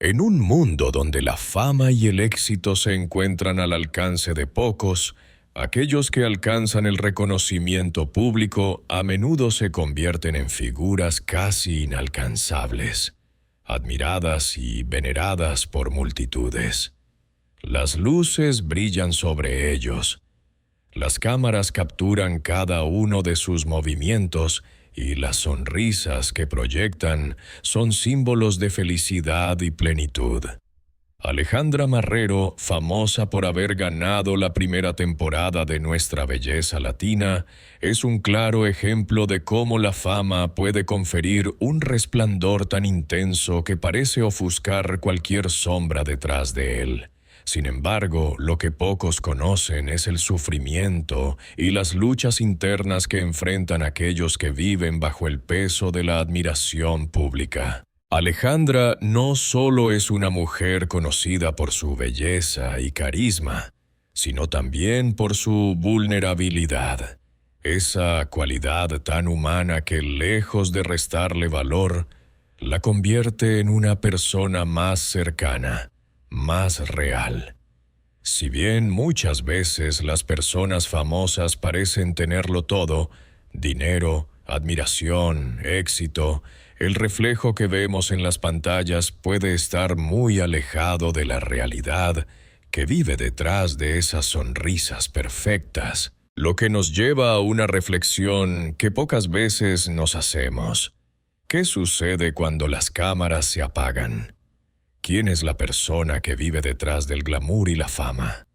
En un mundo donde la fama y el éxito se encuentran al alcance de pocos, aquellos que alcanzan el reconocimiento público a menudo se convierten en figuras casi inalcanzables, admiradas y veneradas por multitudes. Las luces brillan sobre ellos, las cámaras capturan cada uno de sus movimientos y las sonrisas que proyectan son símbolos de felicidad y plenitud. Alejandra Marrero, famosa por haber ganado la primera temporada de Nuestra Belleza Latina, es un claro ejemplo de cómo la fama puede conferir un resplandor tan intenso que parece ofuscar cualquier sombra detrás de él. Sin embargo, lo que pocos conocen es el sufrimiento y las luchas internas que enfrentan aquellos que viven bajo el peso de la admiración pública. Alejandra no solo es una mujer conocida por su belleza y carisma, sino también por su vulnerabilidad. Esa cualidad tan humana que, lejos de restarle valor, la convierte en una persona más cercana, más real. Si bien muchas veces las personas famosas parecen tenerlo todo, dinero, admiración, éxito, el reflejo que vemos en las pantallas puede estar muy alejado de la realidad que vive detrás de esas sonrisas perfectas, lo que nos lleva a una reflexión que pocas veces nos hacemos. ¿Qué sucede cuando las cámaras se apagan? ¿Quién es la persona que vive detrás del glamour y la fama?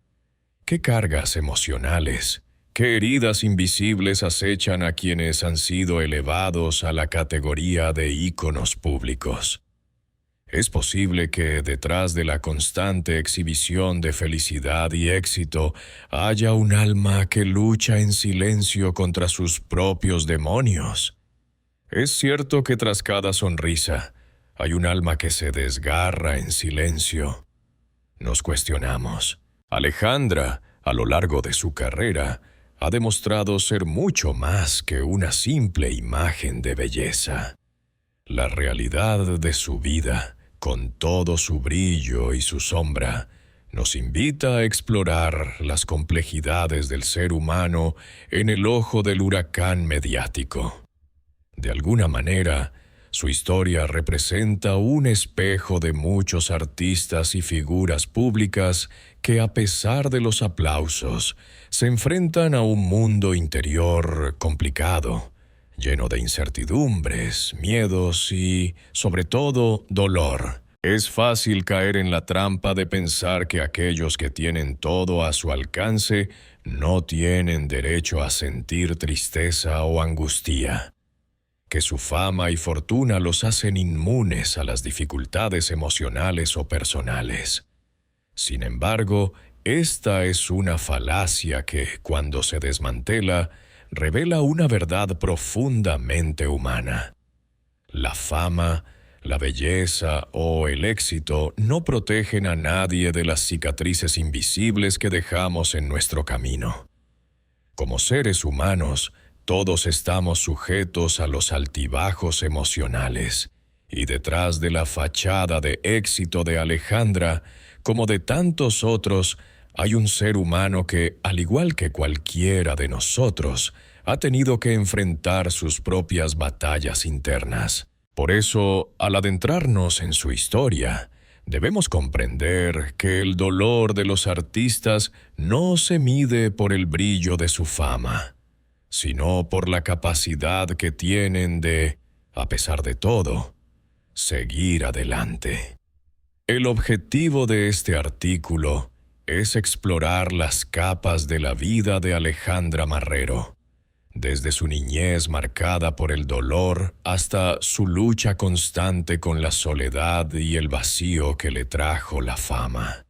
¿Qué cargas emocionales, qué heridas invisibles acechan a quienes han sido elevados a la categoría de íconos públicos? Es posible que detrás de la constante exhibición de felicidad y éxito haya un alma que lucha en silencio contra sus propios demonios. Es cierto que tras cada sonrisa, hay un alma que se desgarra en silencio. Nos cuestionamos. Alejandra, a lo largo de su carrera, ha demostrado ser mucho más que una simple imagen de belleza. La realidad de su vida, con todo su brillo y su sombra, nos invita a explorar las complejidades del ser humano en el ojo del huracán mediático. De alguna manera, su historia representa un espejo de muchos artistas y figuras públicas que, a pesar de los aplausos, se enfrentan a un mundo interior complicado, lleno de incertidumbres, miedos y, sobre todo, dolor. Es fácil caer en la trampa de pensar que aquellos que tienen todo a su alcance no tienen derecho a sentir tristeza o angustia, que su fama y fortuna los hacen inmunes a las dificultades emocionales o personales. Sin embargo, esta es una falacia que, cuando se desmantela, revela una verdad profundamente humana. La fama, la belleza o el éxito no protegen a nadie de las cicatrices invisibles que dejamos en nuestro camino. Como seres humanos, todos estamos sujetos a los altibajos emocionales, y detrás de la fachada de éxito de Alejandra, como de tantos otros, hay un ser humano que, al igual que cualquiera de nosotros, ha tenido que enfrentar sus propias batallas internas. Por eso, al adentrarnos en su historia, debemos comprender que el dolor de los artistas no se mide por el brillo de su fama, sino por la capacidad que tienen de, a pesar de todo, seguir adelante. El objetivo de este artículo es explorar las capas de la vida de Alejandra Marrero, desde su niñez marcada por el dolor hasta su lucha constante con la soledad y el vacío que le trajo la fama.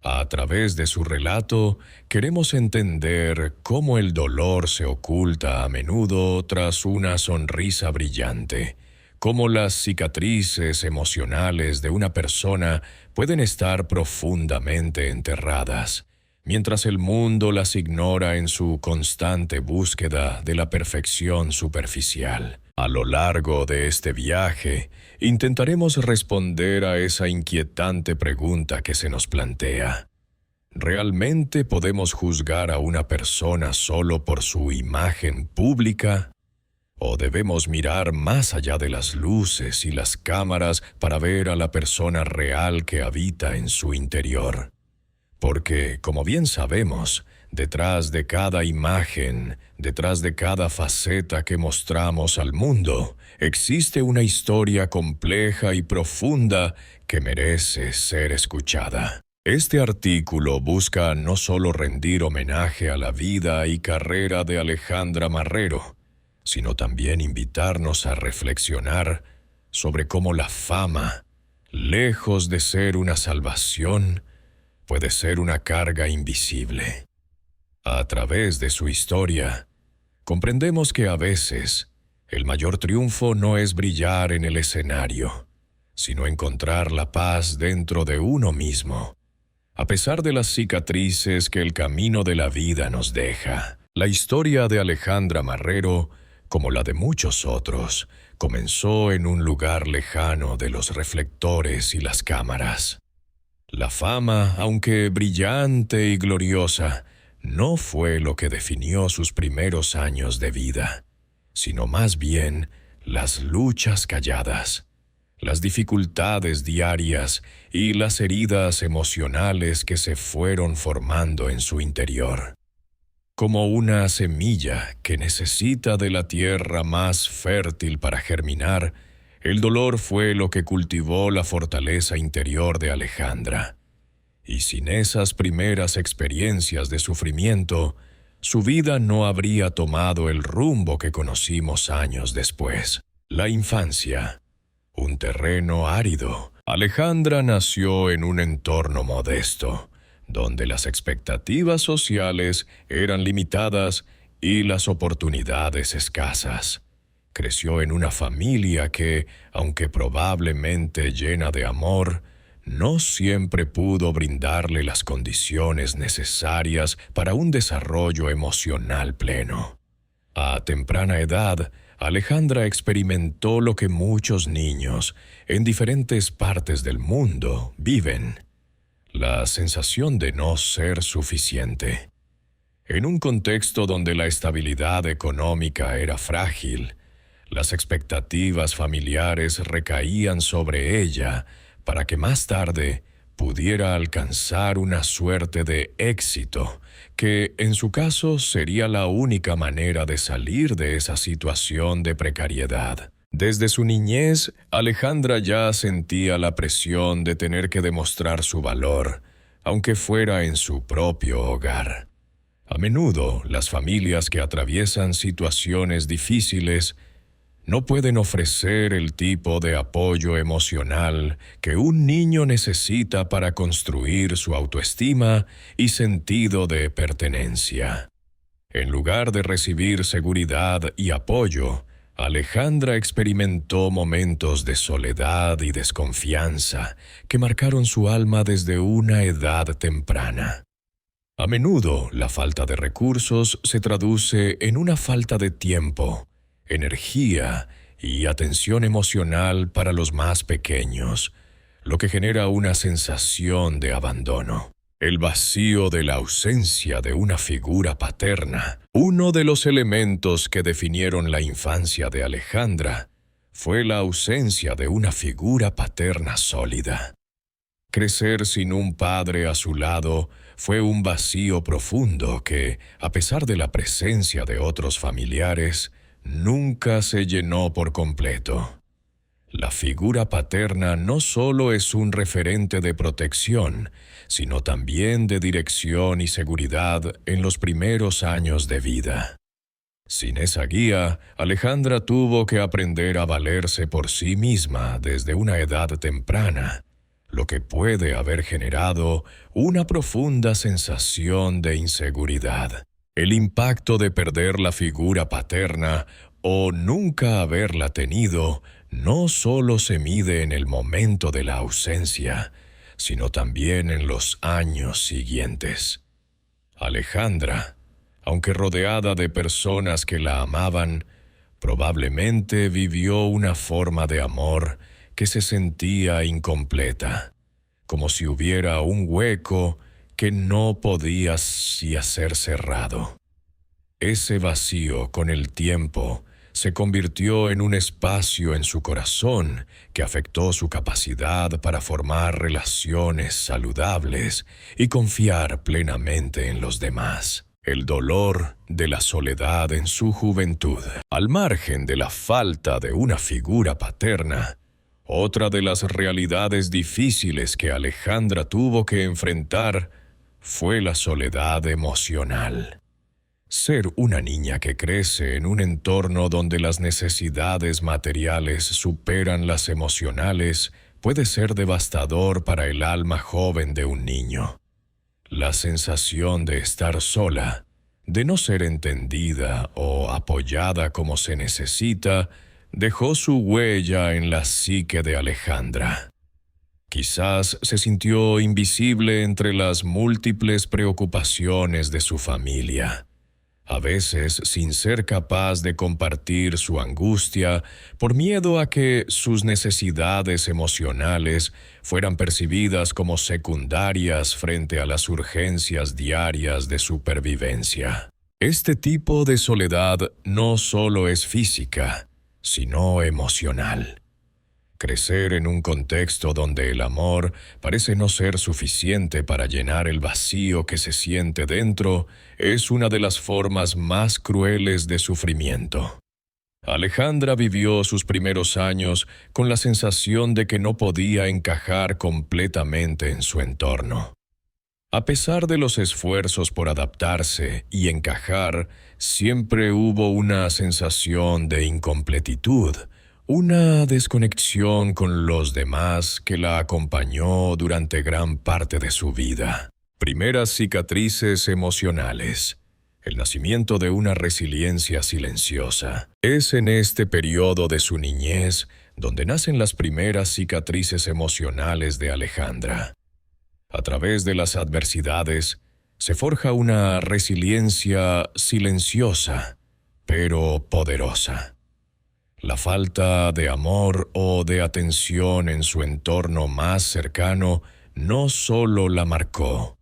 A través de su relato, queremos entender cómo el dolor se oculta a menudo tras una sonrisa brillante, cómo las cicatrices emocionales de una persona pueden estar profundamente enterradas, mientras el mundo las ignora en su constante búsqueda de la perfección superficial. A lo largo de este viaje, intentaremos responder a esa inquietante pregunta que se nos plantea. ¿Realmente podemos juzgar a una persona solo por su imagen pública? ¿O debemos mirar más allá de las luces y las cámaras para ver a la persona real que habita en su interior? Porque, como bien sabemos, detrás de cada imagen, detrás de cada faceta que mostramos al mundo, existe una historia compleja y profunda que merece ser escuchada. Este artículo busca no solo rendir homenaje a la vida y carrera de Alejandra Marrero, sino también invitarnos a reflexionar sobre cómo la fama, lejos de ser una salvación, puede ser una carga invisible. A través de su historia, comprendemos que a veces el mayor triunfo no es brillar en el escenario, sino encontrar la paz dentro de uno mismo, a pesar de las cicatrices que el camino de la vida nos deja. La historia de Alejandra Marrero, como la de muchos otros, comenzó en un lugar lejano de los reflectores y las cámaras. La fama, aunque brillante y gloriosa, no fue lo que definió sus primeros años de vida, sino más bien las luchas calladas, las dificultades diarias y las heridas emocionales que se fueron formando en su interior. Como una semilla que necesita de la tierra más fértil para germinar, el dolor fue lo que cultivó la fortaleza interior de Alejandra. Y sin esas primeras experiencias de sufrimiento, su vida no habría tomado el rumbo que conocimos años después. La infancia, un terreno árido. Alejandra nació en un entorno modesto, donde las expectativas sociales eran limitadas y las oportunidades escasas. Creció en una familia que, aunque probablemente llena de amor, no siempre pudo brindarle las condiciones necesarias para un desarrollo emocional pleno. A temprana edad, Alejandra experimentó lo que muchos niños en diferentes partes del mundo viven: la sensación de no ser suficiente. En un contexto donde la estabilidad económica era frágil, las expectativas familiares recaían sobre ella para que más tarde pudiera alcanzar una suerte de éxito, que en su caso sería la única manera de salir de esa situación de precariedad. Desde su niñez, Alejandra ya sentía la presión de tener que demostrar su valor, aunque fuera en su propio hogar. A menudo, las familias que atraviesan situaciones difíciles no pueden ofrecer el tipo de apoyo emocional que un niño necesita para construir su autoestima y sentido de pertenencia. En lugar de recibir seguridad y apoyo, Alejandra experimentó momentos de soledad y desconfianza que marcaron su alma desde una edad temprana. A menudo, la falta de recursos se traduce en una falta de tiempo, energía y atención emocional para los más pequeños, lo que genera una sensación de abandono. El vacío de la ausencia de una figura paterna. Uno de los elementos que definieron la infancia de Alejandra fue la ausencia de una figura paterna sólida. Crecer sin un padre a su lado fue un vacío profundo que, a pesar de la presencia de otros familiares, nunca se llenó por completo. La figura paterna no solo es un referente de protección, sino también de dirección y seguridad en los primeros años de vida. Sin esa guía, Alejandra tuvo que aprender a valerse por sí misma desde una edad temprana, lo que puede haber generado una profunda sensación de inseguridad. El impacto de perder la figura paterna o nunca haberla tenido no solo se mide en el momento de la ausencia, sino también en los años siguientes. Alejandra, aunque rodeada de personas que la amaban, Probablemente vivió una forma de amor que se sentía incompleta, como si hubiera un hueco que no podía ser cerrado. Ese vacío, con el tiempo, se convirtió en un espacio en su corazón que afectó su capacidad para formar relaciones saludables y confiar plenamente en los demás. El dolor de la soledad en su juventud, al margen de la falta de una figura paterna, otra de las realidades difíciles que Alejandra tuvo que enfrentar fue la soledad emocional. Ser una niña que crece en un entorno donde las necesidades materiales superan las emocionales puede ser devastador para el alma joven de un niño. La sensación de estar sola, de no ser entendida o apoyada como se necesita, dejó su huella en la psique de Alejandra. Quizás se sintió invisible entre las múltiples preocupaciones de su familia, a veces sin ser capaz de compartir su angustia por miedo a que sus necesidades emocionales fueran percibidas como secundarias frente a las urgencias diarias de supervivencia. Este tipo de soledad no solo es física, sino emocional. Crecer en un contexto donde el amor parece no ser suficiente para llenar el vacío que se siente dentro es una de las formas más crueles de sufrimiento. Alejandra vivió sus primeros años con la sensación de que no podía encajar completamente en su entorno. A pesar de los esfuerzos por adaptarse y encajar, siempre hubo una sensación de incompletitud, una desconexión con los demás que la acompañó durante gran parte de su vida. Primeras cicatrices emocionales. El nacimiento de una resiliencia silenciosa. Es en este periodo de su niñez donde nacen las primeras cicatrices emocionales de Alejandra. A través de las adversidades, se forja una resiliencia silenciosa, pero poderosa. La falta de amor o de atención en su entorno más cercano no solo la marcó,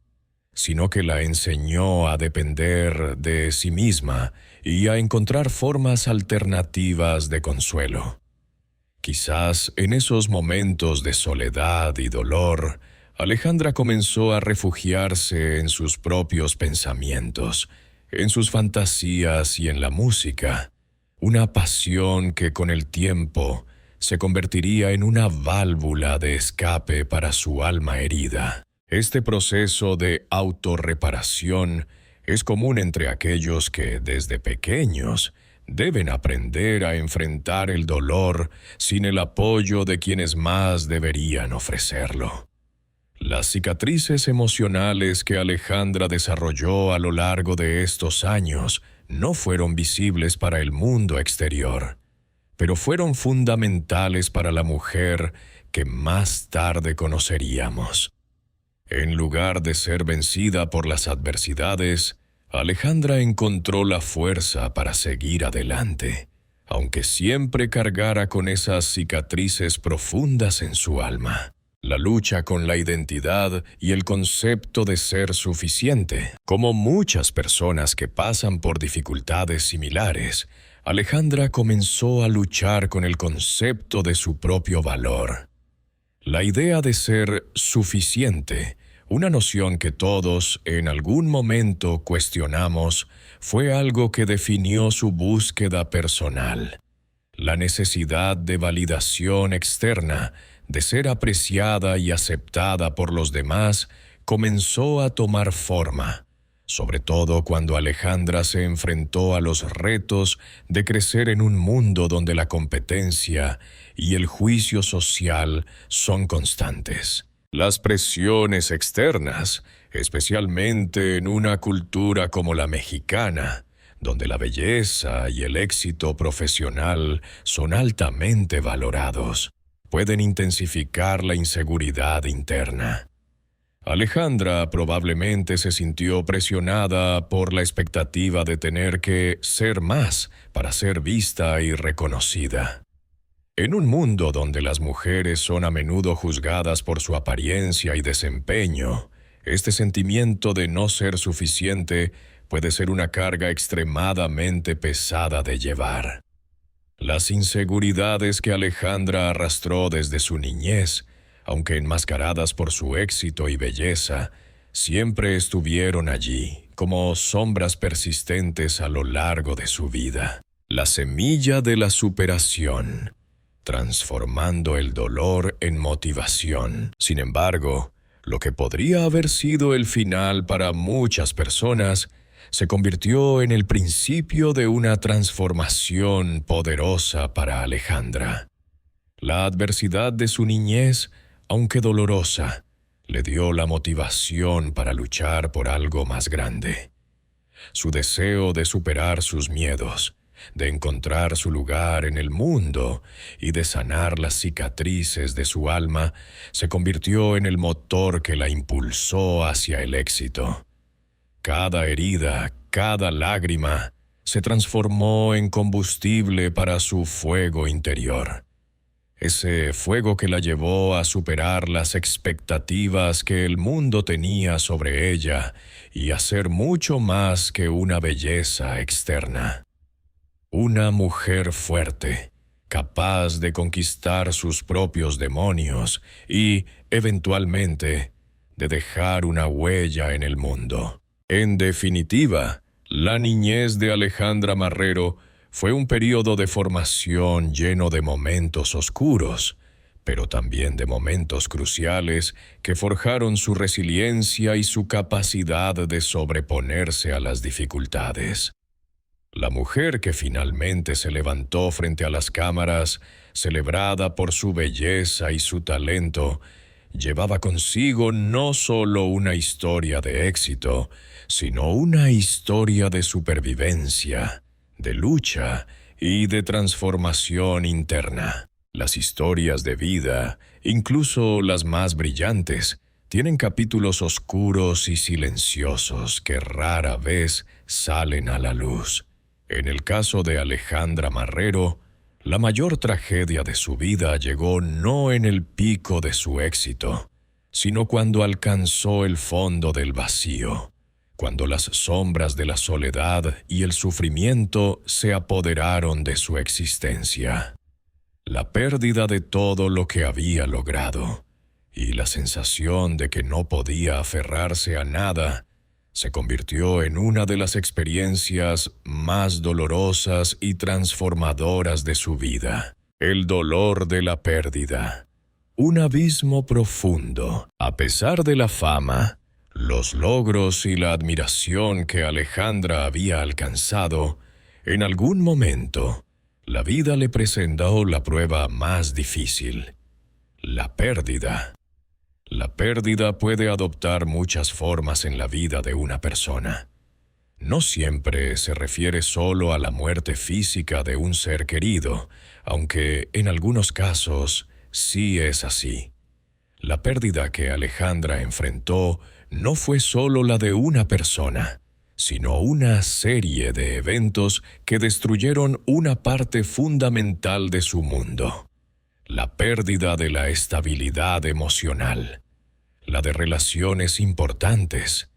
sino que la enseñó a depender de sí misma y a encontrar formas alternativas de consuelo. Quizás en esos momentos de soledad y dolor, Alejandra comenzó a refugiarse en sus propios pensamientos, en sus fantasías y en la música. Una pasión que con el tiempo se convertiría en una válvula de escape para su alma herida. Este proceso de autorreparación es común entre aquellos que, desde pequeños, deben aprender a enfrentar el dolor sin el apoyo de quienes más deberían ofrecerlo. Las cicatrices emocionales que Alejandra desarrolló a lo largo de estos años no fueron visibles para el mundo exterior, pero fueron fundamentales para la mujer que más tarde conoceríamos. En lugar de ser vencida por las adversidades, Alejandra encontró la fuerza para seguir adelante, aunque siempre cargara con esas cicatrices profundas en su alma. La lucha con la identidad y el concepto de ser suficiente. Como muchas personas que pasan por dificultades similares, Alejandra comenzó a luchar con el concepto de su propio valor. La idea de ser suficiente, una noción que todos en algún momento cuestionamos, fue algo que definió su búsqueda personal. La necesidad de validación externa, de ser apreciada y aceptada por los demás, comenzó a tomar forma, sobre todo cuando Alejandra se enfrentó a los retos de crecer en un mundo donde la competencia y el juicio social son constantes. Las presiones externas, especialmente en una cultura como la mexicana, donde la belleza y el éxito profesional son altamente valorados, pueden intensificar la inseguridad interna. Alejandra probablemente se sintió presionada por la expectativa de tener que ser más para ser vista y reconocida. En un mundo donde las mujeres son a menudo juzgadas por su apariencia y desempeño, este sentimiento de no ser suficiente puede ser una carga extremadamente pesada de llevar. Las inseguridades que Alejandra arrastró desde su niñez, aunque enmascaradas por su éxito y belleza, siempre estuvieron allí, como sombras persistentes a lo largo de su vida. La semilla de la superación, transformando el dolor en motivación. Sin embargo, lo que podría haber sido el final para muchas personas se convirtió en el principio de una transformación poderosa para Alejandra. La adversidad de su niñez, aunque dolorosa, le dio la motivación para luchar por algo más grande. Su deseo de superar sus miedos, de encontrar su lugar en el mundo y de sanar las cicatrices de su alma, se convirtió en el motor que la impulsó hacia el éxito. Cada herida, cada lágrima, se transformó en combustible para su fuego interior. Ese fuego que la llevó a superar las expectativas que el mundo tenía sobre ella y a ser mucho más que una belleza externa. Una mujer fuerte, capaz de conquistar sus propios demonios y, eventualmente, de dejar una huella en el mundo. En definitiva, la niñez de Alejandra Marrero fue un período de formación lleno de momentos oscuros, pero también de momentos cruciales que forjaron su resiliencia y su capacidad de sobreponerse a las dificultades. La mujer que finalmente se levantó frente a las cámaras, celebrada por su belleza y su talento, llevaba consigo no solo una historia de éxito, sino una historia de supervivencia, de lucha y de transformación interna. Las historias de vida, incluso las más brillantes, tienen capítulos oscuros y silenciosos que rara vez salen a la luz. En el caso de Alejandra Marrero, la mayor tragedia de su vida llegó no en el pico de su éxito, sino cuando alcanzó el fondo del vacío, cuando las sombras de la soledad y el sufrimiento se apoderaron de su existencia. La pérdida de todo lo que había logrado y la sensación de que no podía aferrarse a nada se convirtió en una de las experiencias más dolorosas y transformadoras de su vida. El dolor de la pérdida. Un abismo profundo. A pesar de la fama, los logros y la admiración que Alejandra había alcanzado, en algún momento, la vida le presentó la prueba más difícil: la pérdida. La pérdida puede adoptar muchas formas en la vida de una persona. No siempre se refiere solo a la muerte física de un ser querido, aunque en algunos casos sí es así. La pérdida que Alejandra enfrentó no fue solo la de una persona, sino una serie de eventos que destruyeron una parte fundamental de su mundo: la pérdida de la estabilidad emocional, la de relaciones importantes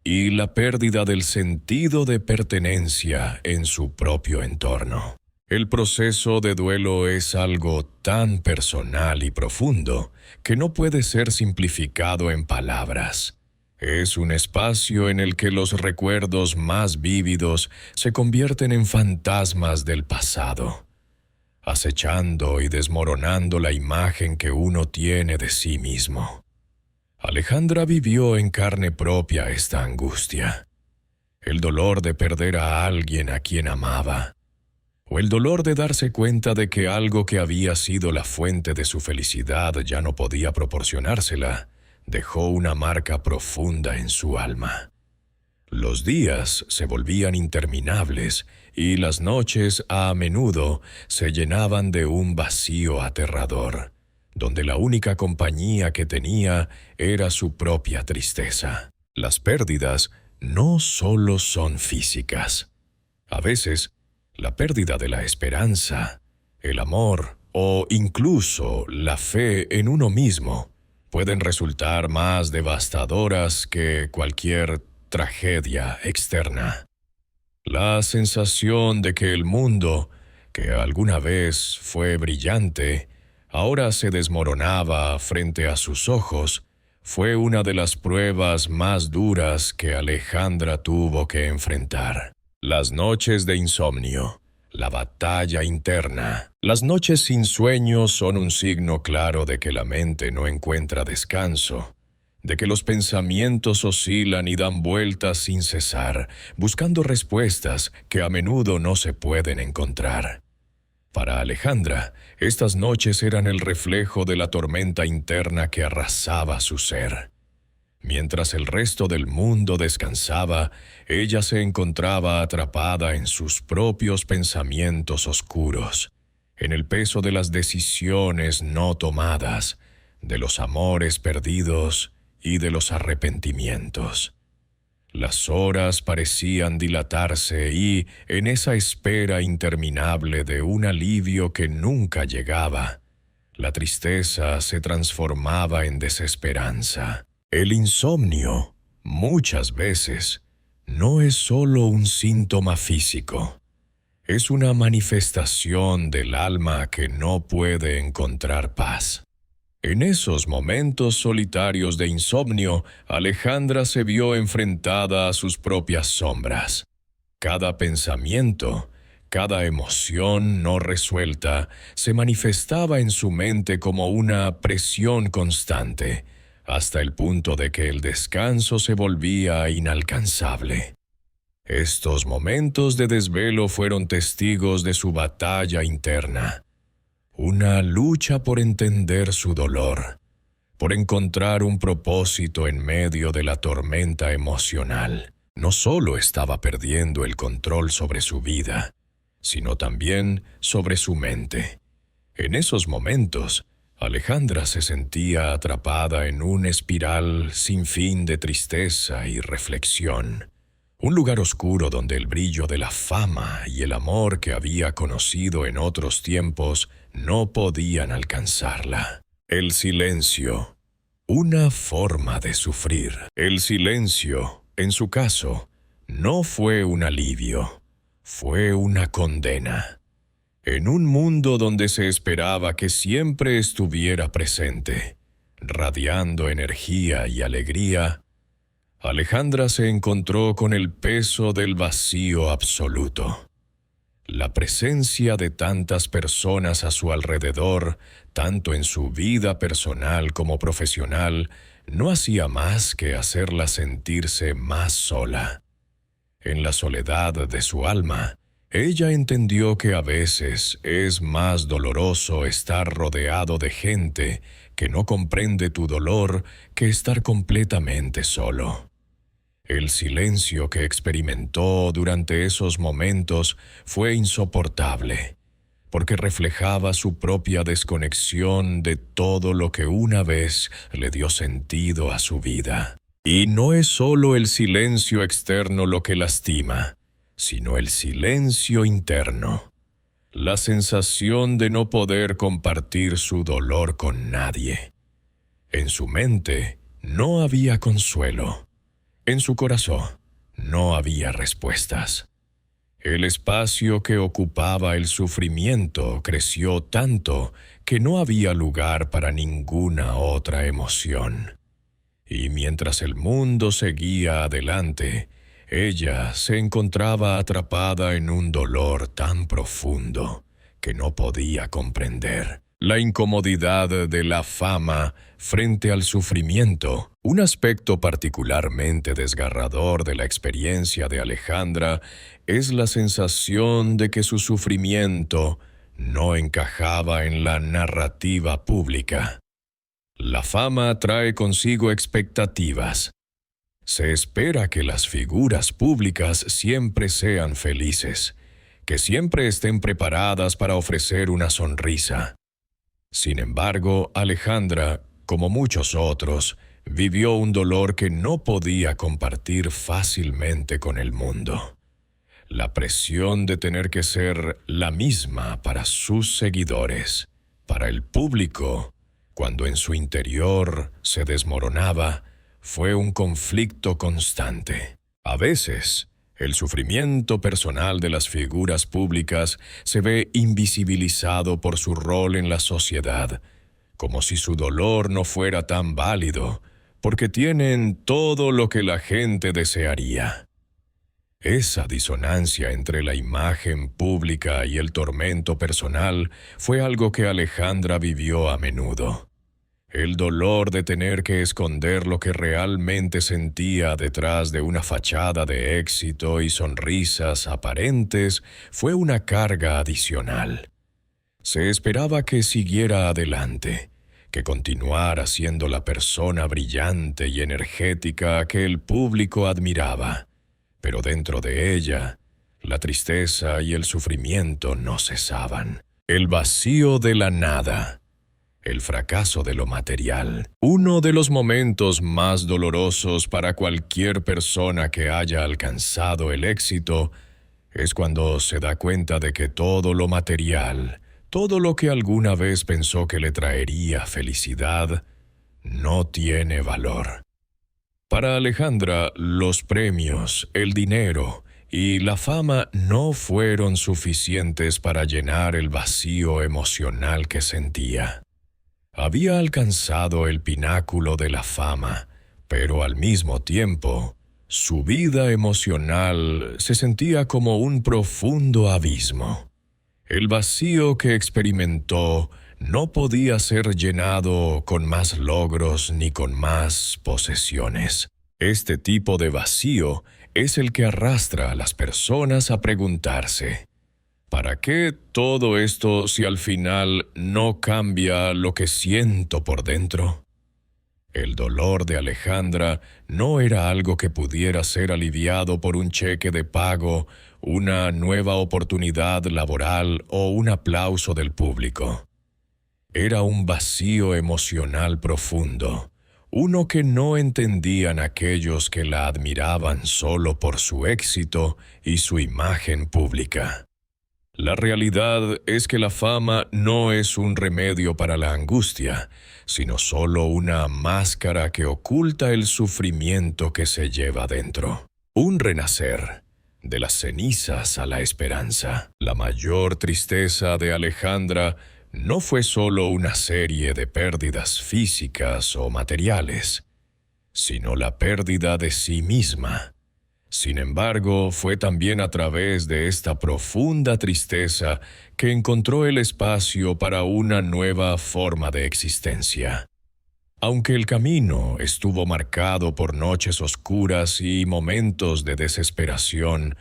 y la pérdida del sentido de pertenencia en su propio entorno. El proceso de duelo es algo tan personal y profundo que no puede ser simplificado en palabras. Es un espacio en el que los recuerdos más vívidos se convierten en fantasmas del pasado, acechando y desmoronando la imagen que uno tiene de sí mismo. Alejandra vivió en carne propia esta angustia, el dolor de perder a alguien a quien amaba, o el dolor de darse cuenta de que algo que había sido la fuente de su felicidad ya no podía proporcionársela, dejó una marca profunda en su alma. Los días se volvían interminables y las noches a menudo se llenaban de un vacío aterrador, donde la única compañía que tenía era su propia tristeza. Las pérdidas no solo son físicas. A veces, la pérdida de la esperanza, el amor o incluso la fe en uno mismo pueden resultar más devastadoras que cualquier tragedia externa. La sensación de que el mundo, que alguna vez fue brillante, ahora se desmoronaba frente a sus ojos, fue una de las pruebas más duras que Alejandra tuvo que enfrentar. Las noches de insomnio, la batalla interna. Las noches sin sueño son un signo claro de que la mente no encuentra descanso, de que los pensamientos oscilan y dan vueltas sin cesar, buscando respuestas que a menudo no se pueden encontrar. Para Alejandra, estas noches eran el reflejo de la tormenta interna que arrasaba su ser. Mientras el resto del mundo descansaba, ella se encontraba atrapada en sus propios pensamientos oscuros, en el peso de las decisiones no tomadas, de los amores perdidos y de los arrepentimientos. Las horas parecían dilatarse y, en esa espera interminable de un alivio que nunca llegaba, la tristeza se transformaba en desesperanza. El insomnio, muchas veces, no es solo un síntoma físico. Es una manifestación del alma que no puede encontrar paz. En esos momentos solitarios de insomnio, Alejandra se vio enfrentada a sus propias sombras. Cada pensamiento, cada emoción no resuelta, se manifestaba en su mente como una presión constante, hasta el punto de que el descanso se volvía inalcanzable. Estos momentos de desvelo fueron testigos de su batalla interna. Una lucha por entender su dolor, por encontrar un propósito en medio de la tormenta emocional. No solo estaba perdiendo el control sobre su vida, sino también sobre su mente. En esos momentos, Alejandra se sentía atrapada en una espiral sin fin de tristeza y reflexión. Un lugar oscuro donde el brillo de la fama y el amor que había conocido en otros tiempos no podían alcanzarla. El silencio, una forma de sufrir. El silencio, en su caso, no fue un alivio, fue una condena. En un mundo donde se esperaba que siempre estuviera presente, radiando energía y alegría, Alejandra se encontró con el peso del vacío absoluto. La presencia de tantas personas a su alrededor, tanto en su vida personal como profesional, no hacía más que hacerla sentirse más sola. En la soledad de su alma, ella entendió que a veces es más doloroso estar rodeado de gente que no comprende tu dolor que estar completamente solo. El silencio que experimentó durante esos momentos fue insoportable, porque reflejaba su propia desconexión de todo lo que una vez le dio sentido a su vida. Y no es solo el silencio externo lo que lastima, sino el silencio interno. La sensación de no poder compartir su dolor con nadie. En su mente no había consuelo. En su corazón no había respuestas. El espacio que ocupaba el sufrimiento creció tanto que no había lugar para ninguna otra emoción. Y mientras el mundo seguía adelante, ella se encontraba atrapada en un dolor tan profundo que no podía comprender. La incomodidad de la fama frente al sufrimiento, un aspecto particularmente desgarrador de la experiencia de Alejandra, es la sensación de que su sufrimiento no encajaba en la narrativa pública. La fama trae consigo expectativas. Se espera que las figuras públicas siempre sean felices, que siempre estén preparadas para ofrecer una sonrisa. Sin embargo, Alejandra, como muchos otros, vivió un dolor que no podía compartir fácilmente con el mundo. La presión de tener que ser la misma para sus seguidores, para el público, cuando en su interior se desmoronaba, fue un conflicto constante. A veces, el sufrimiento personal de las figuras públicas se ve invisibilizado por su rol en la sociedad, como si su dolor no fuera tan válido, porque tienen todo lo que la gente desearía. Esa disonancia entre la imagen pública y el tormento personal fue algo que Alejandra vivió a menudo. El dolor de tener que esconder lo que realmente sentía detrás de una fachada de éxito y sonrisas aparentes fue una carga adicional. Se esperaba que siguiera adelante, que continuara siendo la persona brillante y energética que el público admiraba, pero dentro de ella, la tristeza y el sufrimiento no cesaban. El vacío de la nada. El fracaso de lo material. Uno de los momentos más dolorosos para cualquier persona que haya alcanzado el éxito es cuando se da cuenta de que todo lo material, todo lo que alguna vez pensó que le traería felicidad, no tiene valor. Para Alejandra, los premios, el dinero y la fama no fueron suficientes para llenar el vacío emocional que sentía. Había alcanzado el pináculo de la fama, pero al mismo tiempo, su vida emocional se sentía como un profundo abismo. El vacío que experimentó no podía ser llenado con más logros ni con más posesiones. Este tipo de vacío es el que arrastra a las personas a preguntarse: ¿para qué todo esto si al final no cambia lo que siento por dentro? El dolor de Alejandra no era algo que pudiera ser aliviado por un cheque de pago, una nueva oportunidad laboral o un aplauso del público. Era un vacío emocional profundo, uno que no entendían aquellos que la admiraban solo por su éxito y su imagen pública. La realidad es que la fama no es un remedio para la angustia, sino solo una máscara que oculta el sufrimiento que se lleva dentro. Un renacer, de las cenizas a la esperanza. La mayor tristeza de Alejandra no fue solo una serie de pérdidas físicas o materiales, sino la pérdida de sí misma. Sin embargo, fue también a través de esta profunda tristeza que encontró el espacio para una nueva forma de existencia. Aunque el camino estuvo marcado por noches oscuras y momentos de desesperación,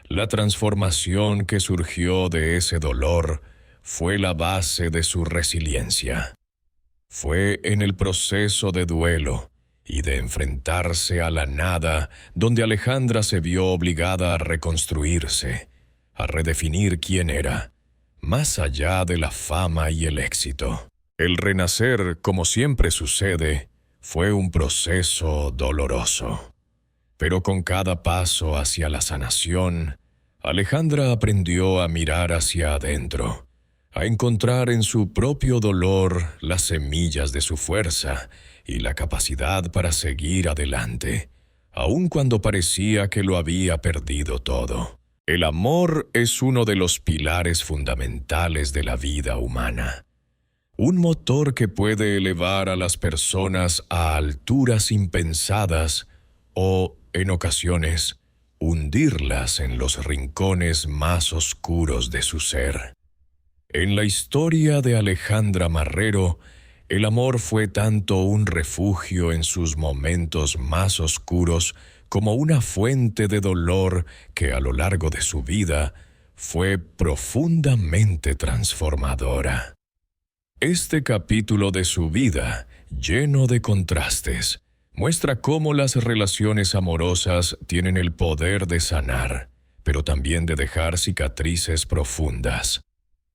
la transformación que surgió de ese dolor fue la base de su resiliencia. Fue en el proceso de duelo y de enfrentarse a la nada donde Alejandra se vio obligada a reconstruirse, a redefinir quién era, más allá de la fama y el éxito. El renacer, como siempre sucede, fue un proceso doloroso. Pero con cada paso hacia la sanación, Alejandra aprendió a mirar hacia adentro, a encontrar en su propio dolor las semillas de su fuerza y la capacidad para seguir adelante, aun cuando parecía que lo había perdido todo. El amor es uno de los pilares fundamentales de la vida humana. Un motor que puede elevar a las personas a alturas impensadas o, en ocasiones, hundirlas en los rincones más oscuros de su ser. En la historia de Alejandra Marrero, el amor fue tanto un refugio en sus momentos más oscuros como una fuente de dolor que a lo largo de su vida fue profundamente transformadora. Este capítulo de su vida, lleno de contrastes, muestra cómo las relaciones amorosas tienen el poder de sanar, pero también de dejar cicatrices profundas.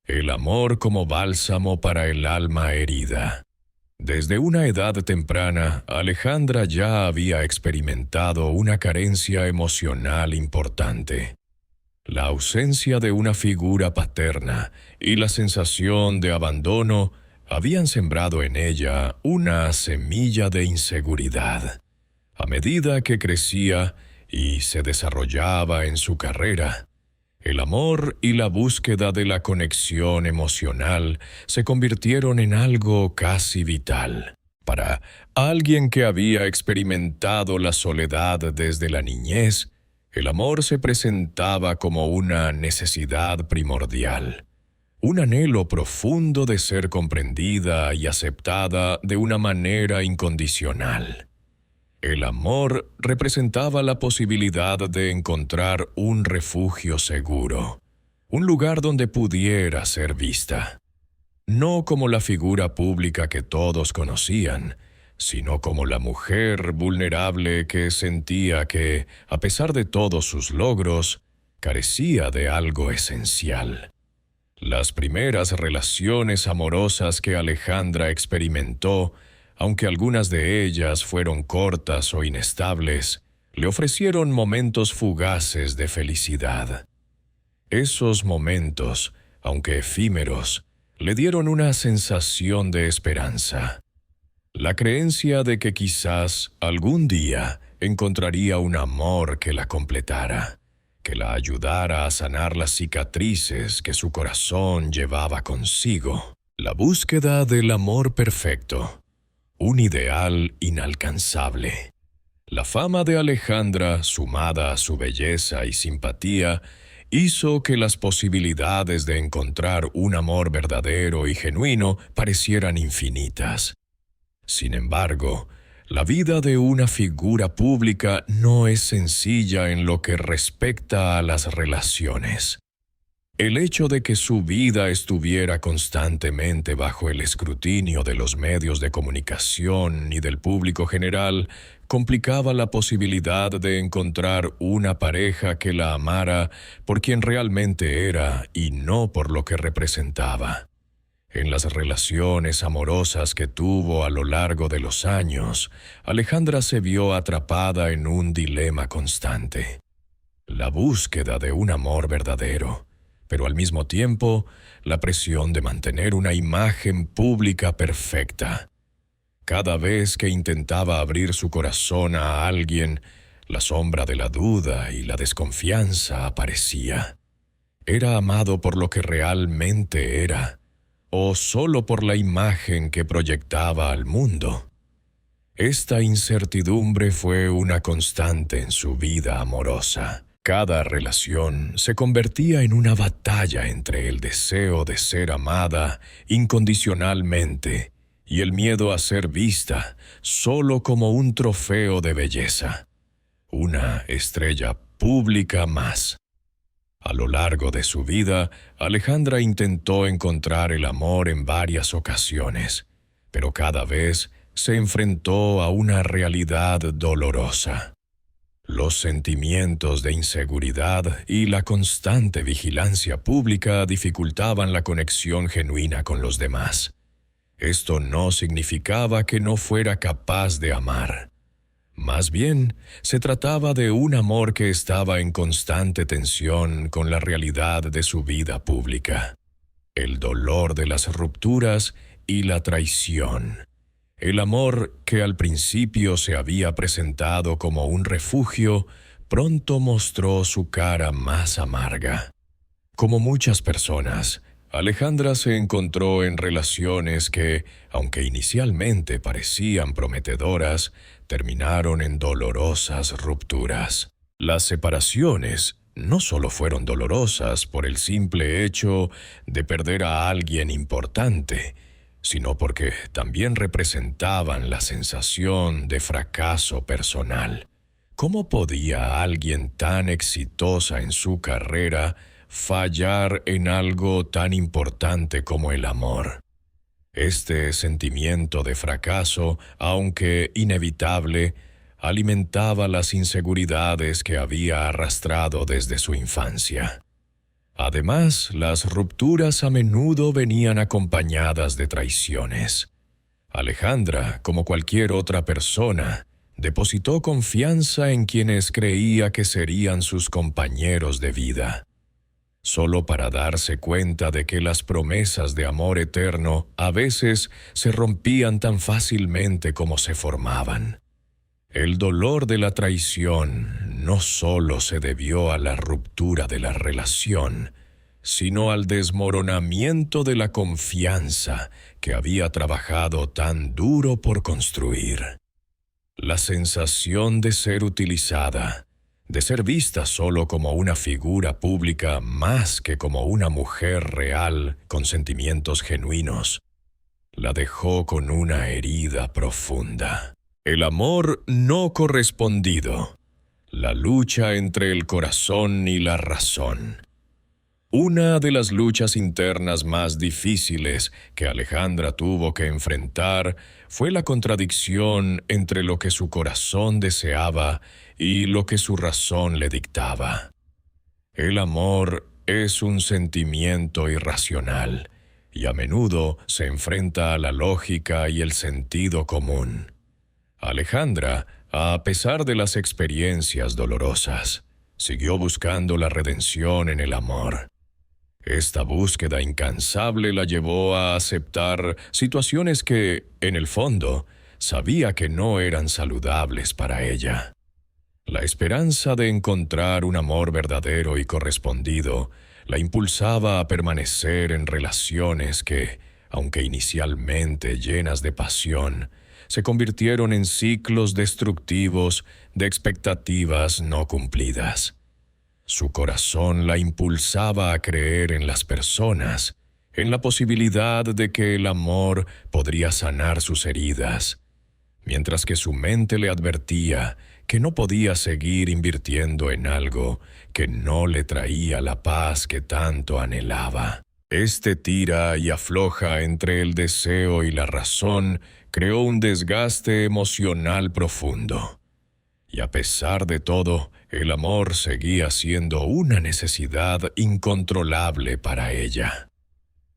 El amor como bálsamo para el alma herida. Desde una edad temprana, Alejandra ya había experimentado una carencia emocional importante. La ausencia de una figura paterna y la sensación de abandono habían sembrado en ella una semilla de inseguridad. A medida que crecía y se desarrollaba en su carrera, el amor y la búsqueda de la conexión emocional se convirtieron en algo casi vital. Para alguien que había experimentado la soledad desde la niñez, el amor se presentaba como una necesidad primordial, un anhelo profundo de ser comprendida y aceptada de una manera incondicional. El amor representaba la posibilidad de encontrar un refugio seguro, un lugar donde pudiera ser vista, no como la figura pública que todos conocían, sino como la mujer vulnerable que sentía que, a pesar de todos sus logros, carecía de algo esencial. Las primeras relaciones amorosas que Alejandra experimentó, aunque algunas de ellas fueron cortas o inestables, le ofrecieron momentos fugaces de felicidad. Esos momentos, aunque efímeros, le dieron una sensación de esperanza. La creencia de que quizás algún día encontraría un amor que la completara, que la ayudara a sanar las cicatrices que su corazón llevaba consigo. La búsqueda del amor perfecto, un ideal inalcanzable. La fama de Alejandra, sumada a su belleza y simpatía, hizo que las posibilidades de encontrar un amor verdadero y genuino parecieran infinitas. Sin embargo, la vida de una figura pública no es sencilla en lo que respecta a las relaciones. El hecho de que su vida estuviera constantemente bajo el escrutinio de los medios de comunicación y del público general complicaba la posibilidad de encontrar una pareja que la amara por quien realmente era y no por lo que representaba. En las relaciones amorosas que tuvo a lo largo de los años, Alejandra se vio atrapada en un dilema constante: la búsqueda de un amor verdadero, pero al mismo tiempo la presión de mantener una imagen pública perfecta. Cada vez que intentaba abrir su corazón a alguien, la sombra de la duda y la desconfianza aparecía. ¿Era amado por lo que realmente era, o solo por la imagen que proyectaba al mundo? Esta incertidumbre fue una constante en su vida amorosa. Cada relación se convertía en una batalla entre el deseo de ser amada incondicionalmente y el miedo a ser vista solo como un trofeo de belleza, una estrella pública más. A lo largo de su vida, Alejandra intentó encontrar el amor en varias ocasiones, pero cada vez se enfrentó a una realidad dolorosa. Los sentimientos de inseguridad y la constante vigilancia pública dificultaban la conexión genuina con los demás. Esto no significaba que no fuera capaz de amar. Más bien, se trataba de un amor que estaba en constante tensión con la realidad de su vida pública. El dolor de las rupturas y la traición. El amor que al principio se había presentado como un refugio, pronto mostró su cara más amarga. Como muchas personas, Alejandra se encontró en relaciones que, aunque inicialmente parecían prometedoras, terminaron en dolorosas rupturas. Las separaciones no solo fueron dolorosas por el simple hecho de perder a alguien importante, sino porque también representaban la sensación de fracaso personal. ¿Cómo podía alguien tan exitosa en su carrera fallar en algo tan importante como el amor? Este sentimiento de fracaso, aunque inevitable, alimentaba las inseguridades que había arrastrado desde su infancia. Además, las rupturas a menudo venían acompañadas de traiciones. Alejandra, como cualquier otra persona, depositó confianza en quienes creía que serían sus compañeros de vida, solo para darse cuenta de que las promesas de amor eterno a veces se rompían tan fácilmente como se formaban. El dolor de la traición no solo se debió a la ruptura de la relación, sino al desmoronamiento de la confianza que había trabajado tan duro por construir. La sensación de ser utilizada, de ser vista solo como una figura pública más que como una mujer real con sentimientos genuinos, la dejó con una herida profunda. El amor no correspondido, la lucha entre el corazón y la razón. Una de las luchas internas más difíciles que Alejandra tuvo que enfrentar fue la contradicción entre lo que su corazón deseaba y lo que su razón le dictaba. El amor es un sentimiento irracional y a menudo se enfrenta a la lógica y el sentido común. Alejandra, a pesar de las experiencias dolorosas, siguió buscando la redención en el amor. Esta búsqueda incansable la llevó a aceptar situaciones que, en el fondo, sabía que no eran saludables para ella. La esperanza de encontrar un amor verdadero y correspondido la impulsaba a permanecer en relaciones que, aunque inicialmente llenas de pasión, se convirtieron en ciclos destructivos de expectativas no cumplidas. Su corazón la impulsaba a creer en las personas, en la posibilidad de que el amor podría sanar sus heridas, mientras que su mente le advertía que no podía seguir invirtiendo en algo que no le traía la paz que tanto anhelaba. Este tira y afloja entre el deseo y la razón creó un desgaste emocional profundo. Y a pesar de todo, el amor seguía siendo una necesidad incontrolable para ella.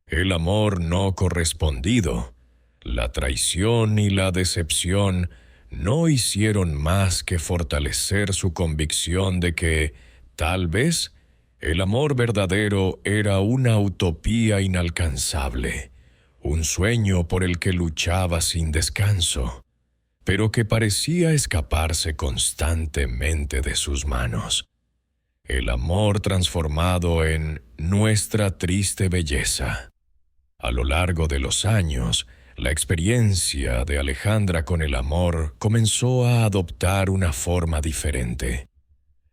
El amor no correspondido, la traición y la decepción no hicieron más que fortalecer su convicción de que, tal vez, el amor verdadero era una utopía inalcanzable, un sueño por el que luchaba sin descanso, pero que parecía escaparse constantemente de sus manos. El amor transformado en nuestra triste belleza. A lo largo de los años, la experiencia de Alejandra con el amor comenzó a adoptar una forma diferente.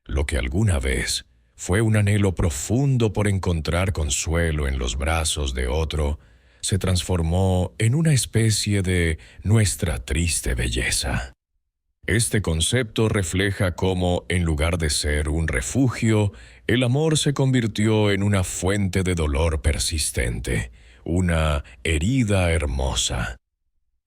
Lo que alguna vez fue un anhelo profundo por encontrar consuelo en los brazos de otro, se transformó en una especie de nuestra triste belleza. Este concepto refleja cómo, en lugar de ser un refugio, el amor se convirtió en una fuente de dolor persistente, una herida hermosa.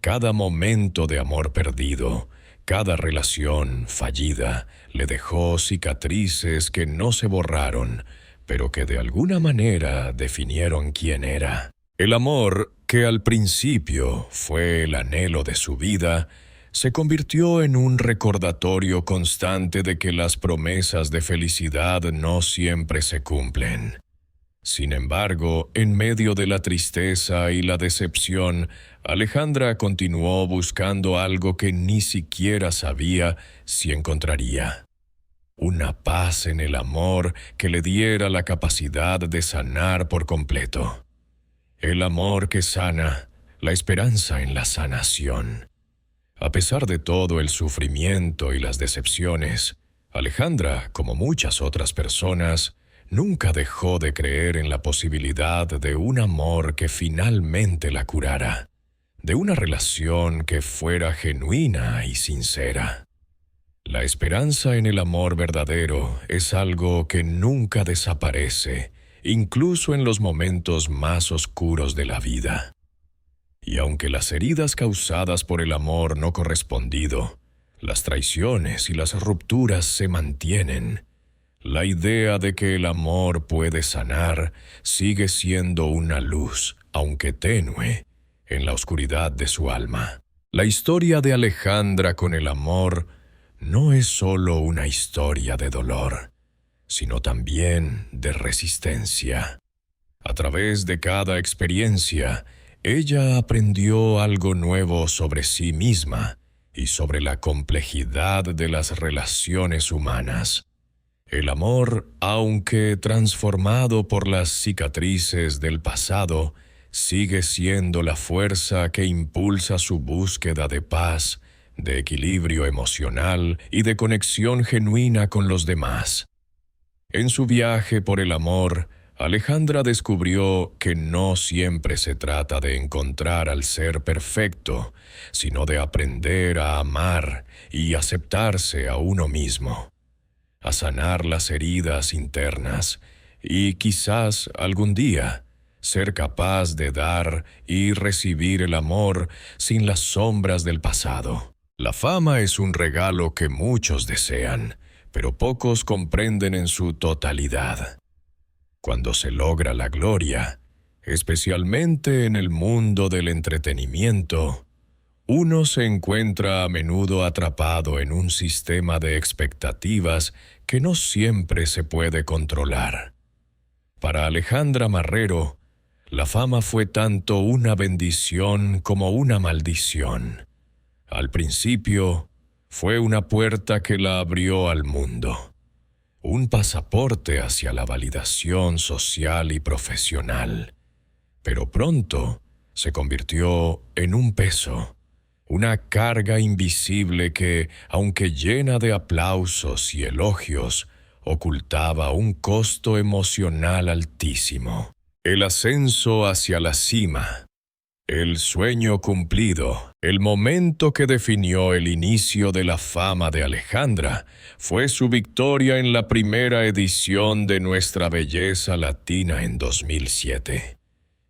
Cada momento de amor perdido, cada relación fallida, le dejó cicatrices que no se borraron, pero que de alguna manera definieron quién era. El amor, que al principio fue el anhelo de su vida, se convirtió en un recordatorio constante de que las promesas de felicidad no siempre se cumplen. Sin embargo, en medio de la tristeza y la decepción, Alejandra continuó buscando algo que ni siquiera sabía si encontraría. Una paz en el amor que le diera la capacidad de sanar por completo. El amor que sana, la esperanza en la sanación. A pesar de todo el sufrimiento y las decepciones, Alejandra, como muchas otras personas, nunca dejó de creer en la posibilidad de un amor que finalmente la curara, de una relación que fuera genuina y sincera. La esperanza en el amor verdadero es algo que nunca desaparece, incluso en los momentos más oscuros de la vida. Y aunque las heridas causadas por el amor no correspondido, las traiciones y las rupturas se mantienen, La idea de que el amor puede sanar sigue siendo una luz, aunque tenue, en la oscuridad de su alma. La historia de Alejandra con el amor no es solo una historia de dolor, sino también de resistencia. A través de cada experiencia, ella aprendió algo nuevo sobre sí misma y sobre la complejidad de las relaciones humanas. El amor, aunque transformado por las cicatrices del pasado, sigue siendo la fuerza que impulsa su búsqueda de paz, de equilibrio emocional y de conexión genuina con los demás. En su viaje por el amor, Alejandra descubrió que no siempre se trata de encontrar al ser perfecto, sino de aprender a amar y aceptarse a uno mismo, a sanar las heridas internas y quizás algún día ser capaz de dar y recibir el amor sin las sombras del pasado. La fama es un regalo que muchos desean, pero pocos comprenden en su totalidad. Cuando se logra la gloria, especialmente en el mundo del entretenimiento, uno se encuentra a menudo atrapado en un sistema de expectativas que no siempre se puede controlar. Para Alejandra Marrero, la fama fue tanto una bendición como una maldición. Al principio, fue una puerta que la abrió al mundo, un pasaporte hacia la validación social y profesional. Pero pronto se convirtió en un peso, una carga invisible que, aunque llena de aplausos y elogios, ocultaba un costo emocional altísimo. El ascenso hacia la cima, el sueño cumplido, el momento que definió el inicio de la fama de Alejandra, fue su victoria en la primera edición de Nuestra Belleza Latina en 2007.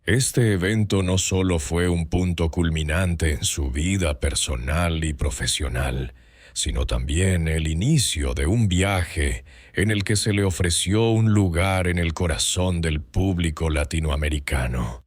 Este evento no solo fue un punto culminante en su vida personal y profesional, sino también el inicio de un viaje en el que se le ofreció un lugar en el corazón del público latinoamericano.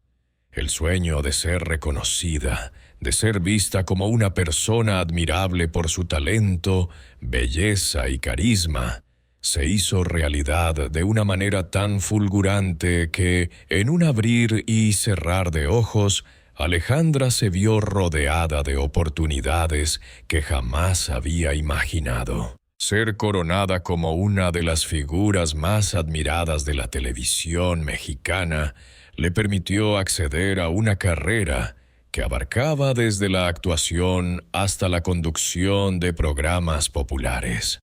El sueño de ser reconocida, de ser vista como una persona admirable por su talento, belleza y carisma, se hizo realidad de una manera tan fulgurante que, en un abrir y cerrar de ojos, Alejandra se vio rodeada de oportunidades que jamás había imaginado. Ser coronada como una de las figuras más admiradas de la televisión mexicana le permitió acceder a una carrera que abarcaba desde la actuación hasta la conducción de programas populares.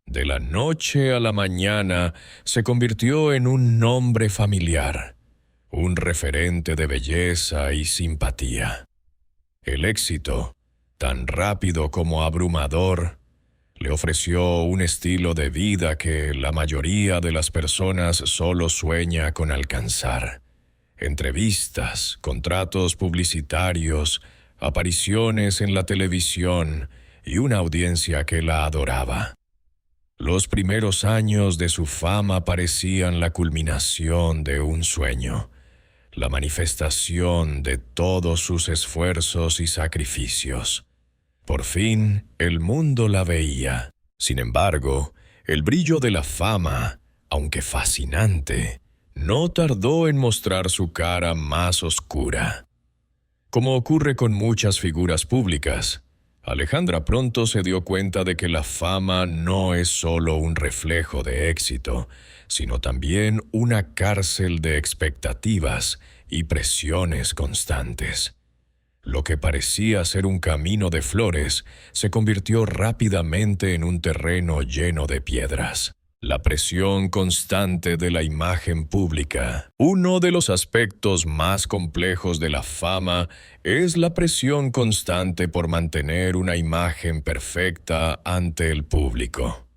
De la noche a la mañana se convirtió en un nombre familiar, un referente de belleza y simpatía. El éxito, tan rápido como abrumador, le ofreció un estilo de vida que la mayoría de las personas solo sueña con alcanzar. Entrevistas, contratos publicitarios, apariciones en la televisión y una audiencia que la adoraba. Los primeros años de su fama parecían la culminación de un sueño, la manifestación de todos sus esfuerzos y sacrificios. Por fin, el mundo la veía. Sin embargo, el brillo de la fama, aunque fascinante, no tardó en mostrar su cara más oscura. Como ocurre con muchas figuras públicas, Alejandra pronto se dio cuenta de que la fama no es solo un reflejo de éxito, sino también una cárcel de expectativas y presiones constantes. Lo que parecía ser un camino de flores se convirtió rápidamente en un terreno lleno de piedras. La presión constante de la imagen pública. Uno de los aspectos más complejos de la fama es la presión constante por mantener una imagen perfecta ante el público.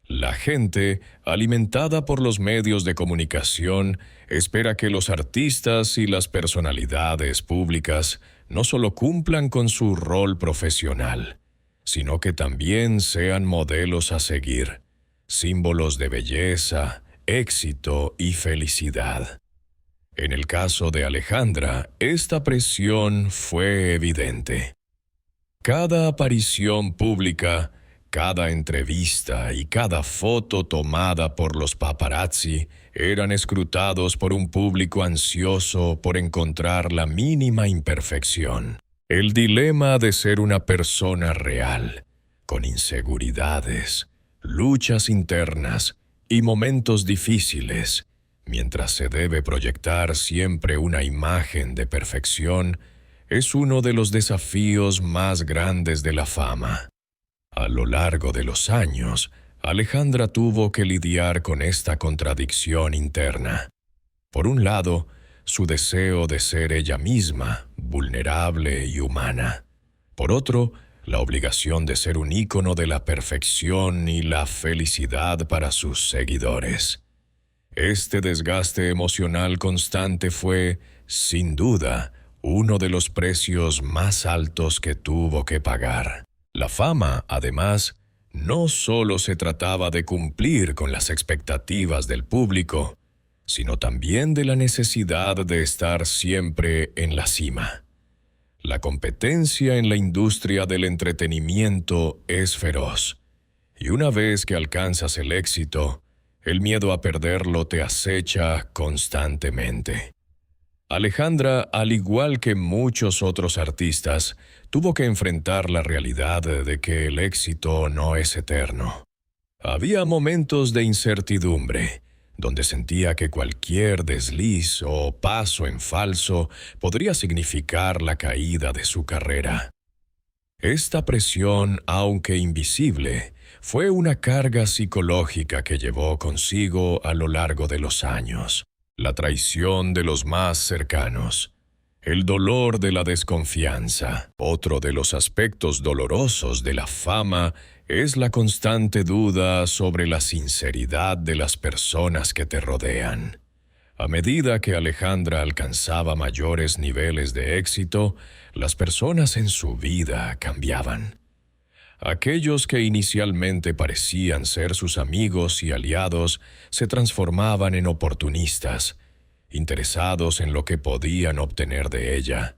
La gente, alimentada por los medios de comunicación, espera que los artistas y las personalidades públicas no solo cumplan con su rol profesional, sino que también sean modelos a seguir. símbolos de belleza, éxito y felicidad. En el caso de Alejandra, esta presión fue evidente. Cada aparición pública, cada entrevista y cada foto tomada por los paparazzi eran escrutados por un público ansioso por encontrar la mínima imperfección. El dilema de ser una persona real, con inseguridades, luchas internas y momentos difíciles, mientras se debe proyectar siempre una imagen de perfección, es uno de los desafíos más grandes de la fama. A lo largo de los años, Alejandra tuvo que lidiar con esta contradicción interna. Por un lado, su deseo de ser ella misma, vulnerable y humana. Por otro, la obligación de ser un ícono de la perfección y la felicidad para sus seguidores. Este desgaste emocional constante fue, sin duda, uno de los precios más altos que tuvo que pagar. La fama, además, no solo se trataba de cumplir con las expectativas del público, sino también de la necesidad de estar siempre en la cima. La competencia en la industria del entretenimiento es feroz, y una vez que alcanzas el éxito, el miedo a perderlo te acecha constantemente. Alejandra, al igual que muchos otros artistas, tuvo que enfrentar la realidad de que el éxito no es eterno. Había momentos de incertidumbre, donde sentía que cualquier desliz o paso en falso podría significar la caída de su carrera. Esta presión, aunque invisible, fue una carga psicológica que llevó consigo a lo largo de los años. La traición de los más cercanos, el dolor de la desconfianza. Otro de los aspectos dolorosos de la fama es la constante duda sobre la sinceridad de las personas que te rodean. A medida que Alejandra alcanzaba mayores niveles de éxito, las personas en su vida cambiaban. Aquellos que inicialmente parecían ser sus amigos y aliados se transformaban en oportunistas, interesados en lo que podían obtener de ella,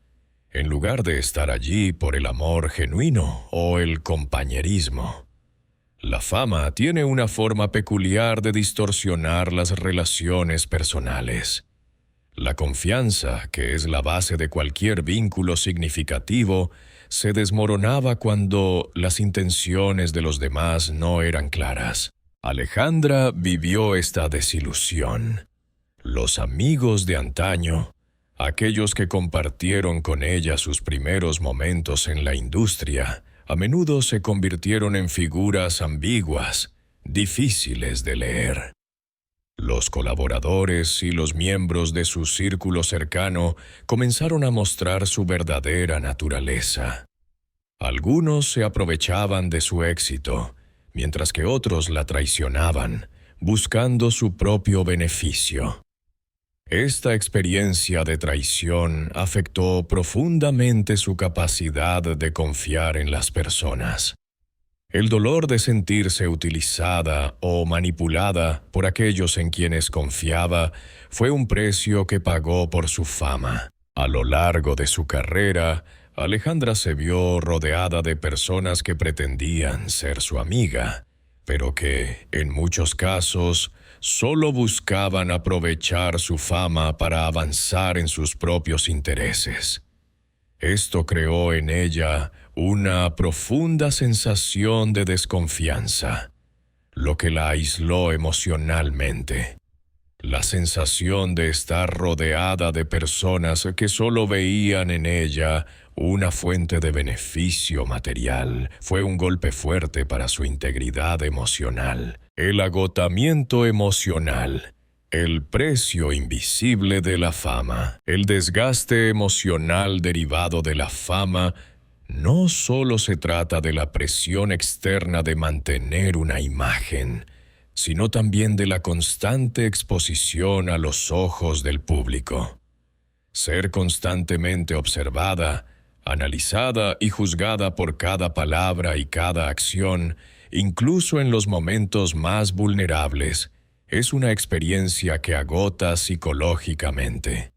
en lugar de estar allí por el amor genuino o el compañerismo. La fama tiene una forma peculiar de distorsionar las relaciones personales. La confianza, que es la base de cualquier vínculo significativo, se desmoronaba cuando las intenciones de los demás no eran claras. Alejandra vivió esta desilusión. Los amigos de antaño, aquellos que compartieron con ella sus primeros momentos en la industria, a menudo se convirtieron en figuras ambiguas, difíciles de leer. Los colaboradores y los miembros de su círculo cercano comenzaron a mostrar su verdadera naturaleza. Algunos se aprovechaban de su éxito, mientras que otros la traicionaban, buscando su propio beneficio. Esta experiencia de traición afectó profundamente su capacidad de confiar en las personas. El dolor de sentirse utilizada o manipulada por aquellos en quienes confiaba fue un precio que pagó por su fama. A lo largo de su carrera, Alejandra se vio rodeada de personas que pretendían ser su amiga, pero que, en muchos casos, solo buscaban aprovechar su fama para avanzar en sus propios intereses. Esto creó en ella una profunda sensación de desconfianza, lo que la aisló emocionalmente. La sensación de estar rodeada de personas que solo veían en ella una fuente de beneficio material fue un golpe fuerte para su integridad emocional. El agotamiento emocional, el precio invisible de la fama, el desgaste emocional derivado de la fama, no solo se trata de la presión externa de mantener una imagen, sino también de la constante exposición a los ojos del público. Ser constantemente observada, analizada y juzgada por cada palabra y cada acción incluso en los momentos más vulnerables, es una experiencia que agota psicológicamente.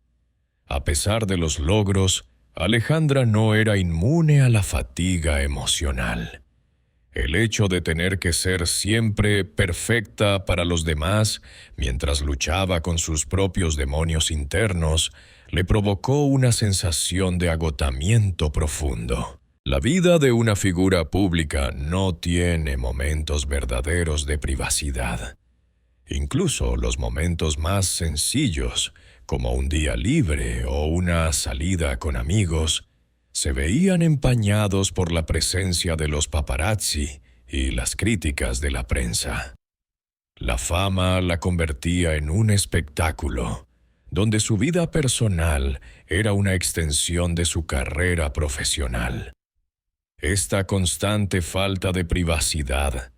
A pesar de los logros, Alejandra no era inmune a la fatiga emocional. El hecho de tener que ser siempre perfecta para los demás, mientras luchaba con sus propios demonios internos, le provocó una sensación de agotamiento profundo. La vida de una figura pública no tiene momentos verdaderos de privacidad. Incluso los momentos más sencillos, como un día libre o una salida con amigos, se veían empañados por la presencia de los paparazzi y las críticas de la prensa. La fama la convertía en un espectáculo, donde su vida personal era una extensión de su carrera profesional. Esta constante falta de privacidad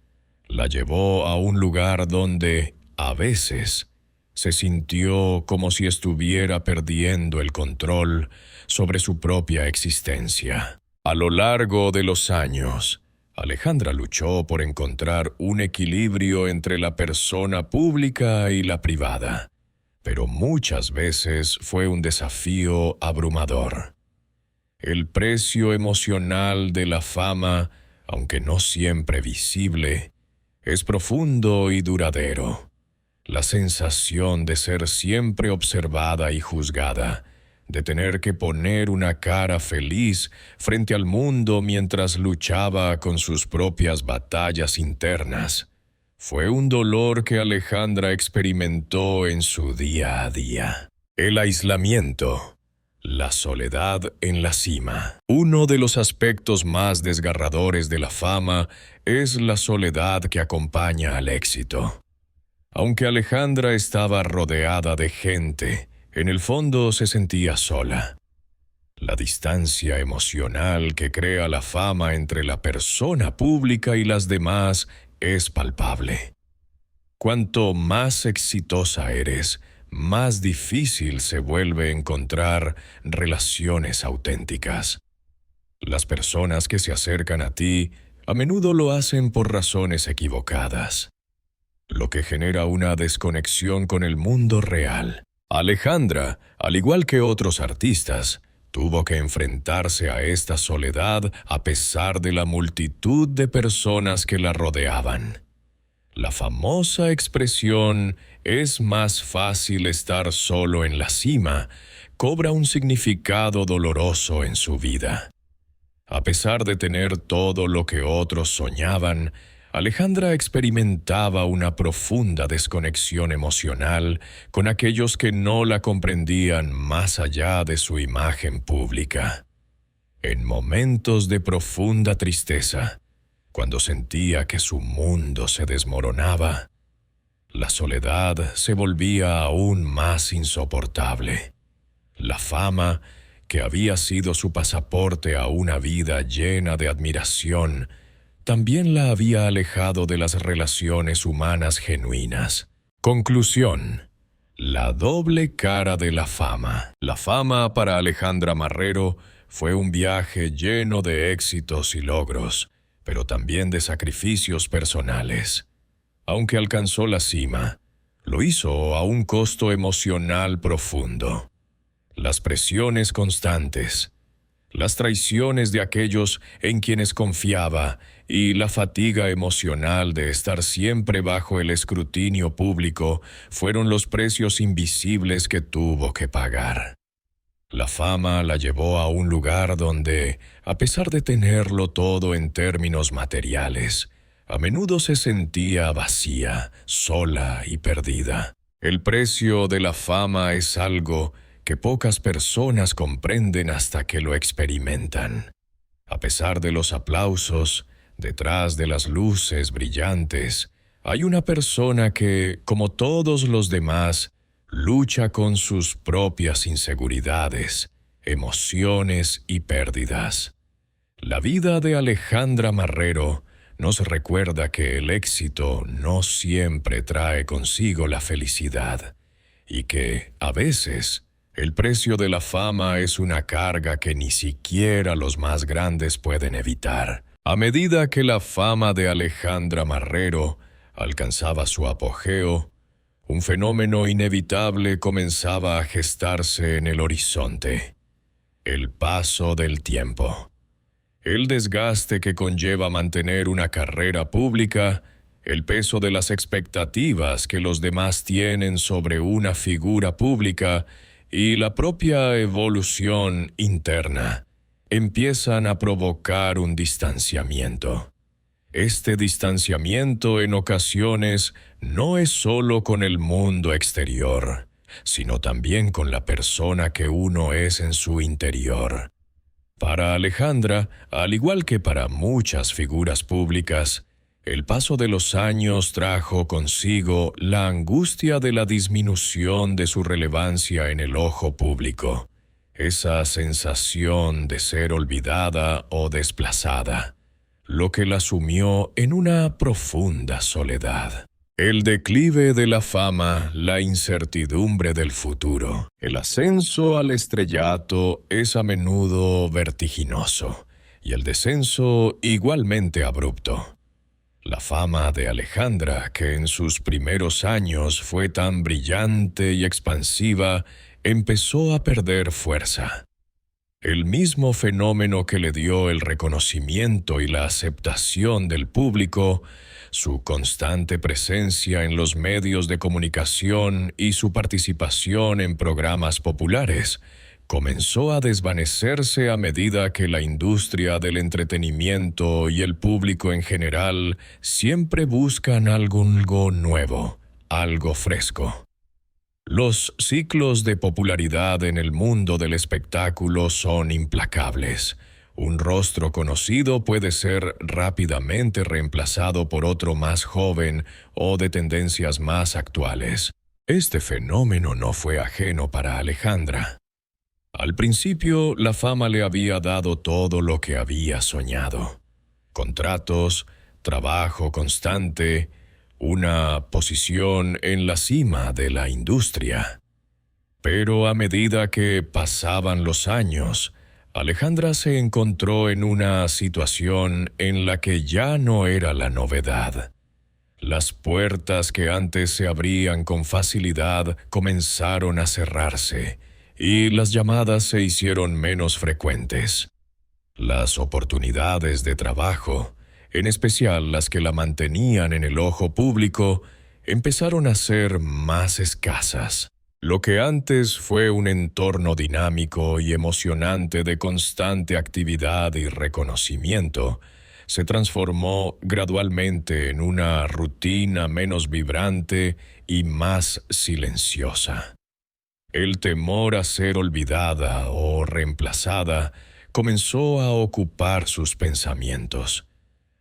la llevó a un lugar donde, a veces, se sintió como si estuviera perdiendo el control sobre su propia existencia. A lo largo de los años, Alejandra luchó por encontrar un equilibrio entre la persona pública y la privada, pero muchas veces fue un desafío abrumador. El precio emocional de la fama, aunque no siempre visible, es profundo y duradero. La sensación de ser siempre observada y juzgada, de tener que poner una cara feliz frente al mundo mientras luchaba con sus propias batallas internas, fue un dolor que Alejandra experimentó en su día a día. El aislamiento, la soledad en la cima. Uno de los aspectos más desgarradores de la fama es la soledad que acompaña al éxito. Aunque Alejandra estaba rodeada de gente, en el fondo se sentía sola. La distancia emocional que crea la fama entre la persona pública y las demás es palpable. Cuanto más exitosa eres, más difícil se vuelve encontrar relaciones auténticas. Las personas que se acercan a ti a menudo lo hacen por razones equivocadas, lo que genera una desconexión con el mundo real. Alejandra, al igual que otros artistas, tuvo que enfrentarse a esta soledad a pesar de la multitud de personas que la rodeaban. La famosa expresión "es más fácil estar solo en la cima" cobra un significado doloroso en su vida. A pesar de tener todo lo que otros soñaban, Alejandra experimentaba una profunda desconexión emocional con aquellos que no la comprendían más allá de su imagen pública. En momentos de profunda tristeza, cuando sentía que su mundo se desmoronaba, la soledad se volvía aún más insoportable. La fama, que había sido su pasaporte a una vida llena de admiración, también la había alejado de las relaciones humanas genuinas. Conclusión: la doble cara de la fama. La fama para Alejandra Marrero fue un viaje lleno de éxitos y logros, pero también de sacrificios personales. Aunque alcanzó la cima, lo hizo a un costo emocional profundo. Las presiones constantes, las traiciones de aquellos en quienes confiaba y la fatiga emocional de estar siempre bajo el escrutinio público fueron los precios invisibles que tuvo que pagar. La fama la llevó a un lugar donde, a pesar de tenerlo todo en términos materiales, a menudo se sentía vacía, sola y perdida. El precio de la fama es algo que pocas personas comprenden hasta que lo experimentan. A pesar de los aplausos, detrás de las luces brillantes, hay una persona que, como todos los demás, lucha con sus propias inseguridades, emociones y pérdidas. La vida de Alejandra Marrero nos recuerda que el éxito no siempre trae consigo la felicidad y que, a veces, el precio de la fama es una carga que ni siquiera los más grandes pueden evitar. A medida que la fama de Alejandra Marrero alcanzaba su apogeo, un fenómeno inevitable comenzaba a gestarse en el horizonte: el paso del tiempo. El desgaste que conlleva mantener una carrera pública, el peso de las expectativas que los demás tienen sobre una figura pública y la propia evolución interna empiezan a provocar un distanciamiento. Este distanciamiento en ocasiones no es solo con el mundo exterior, sino también con la persona que uno es en su interior. Para Alejandra, al igual que para muchas figuras públicas, el paso de los años trajo consigo la angustia de la disminución de su relevancia en el ojo público, esa sensación de ser olvidada o desplazada, lo que la sumió en una profunda soledad. El declive de la fama, la incertidumbre del futuro. El ascenso al estrellato es a menudo vertiginoso y el descenso igualmente abrupto. La fama de Alejandra, que en sus primeros años fue tan brillante y expansiva, empezó a perder fuerza. El mismo fenómeno que le dio el reconocimiento y la aceptación del público, su constante presencia en los medios de comunicación y su participación en programas populares, comenzó a desvanecerse a medida que la industria del entretenimiento y el público en general siempre buscan algo nuevo, algo fresco. Los ciclos de popularidad en el mundo del espectáculo son implacables. Un rostro conocido puede ser rápidamente reemplazado por otro más joven o de tendencias más actuales. Este fenómeno no fue ajeno para Alejandra. Al principio, la fama le había dado todo lo que había soñado: contratos, trabajo constante, una posición en la cima de la industria. Pero a medida que pasaban los años, Alejandra se encontró en una situación en la que ya no era la novedad. Las puertas que antes se abrían con facilidad comenzaron a cerrarse, y las llamadas se hicieron menos frecuentes. Las oportunidades de trabajo, en especial las que la mantenían en el ojo público, empezaron a ser más escasas. Lo que antes fue un entorno dinámico y emocionante de constante actividad y reconocimiento, se transformó gradualmente en una rutina menos vibrante y más silenciosa. El temor a ser olvidada o reemplazada comenzó a ocupar sus pensamientos.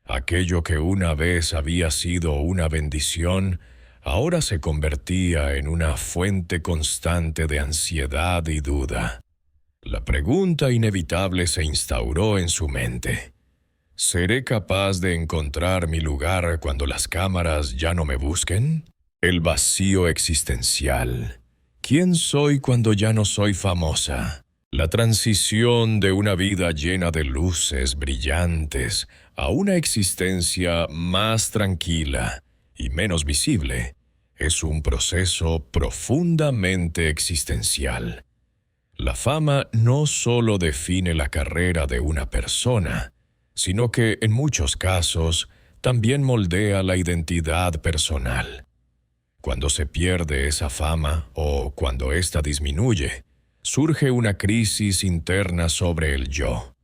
Aquello que una vez había sido una bendición, ahora se convertía en una fuente constante de ansiedad y duda. La pregunta inevitable se instauró en su mente: ¿seré capaz de encontrar mi lugar cuando las cámaras ya no me busquen? El vacío existencial. ¿Quién soy cuando ya no soy famosa? La transición de una vida llena de luces brillantes a una existencia más tranquila y menos visible es un proceso profundamente existencial. La fama no solo define la carrera de una persona, sino que en muchos casos también moldea la identidad personal. Cuando se pierde esa fama o cuando ésta disminuye, surge una crisis interna sobre el yo.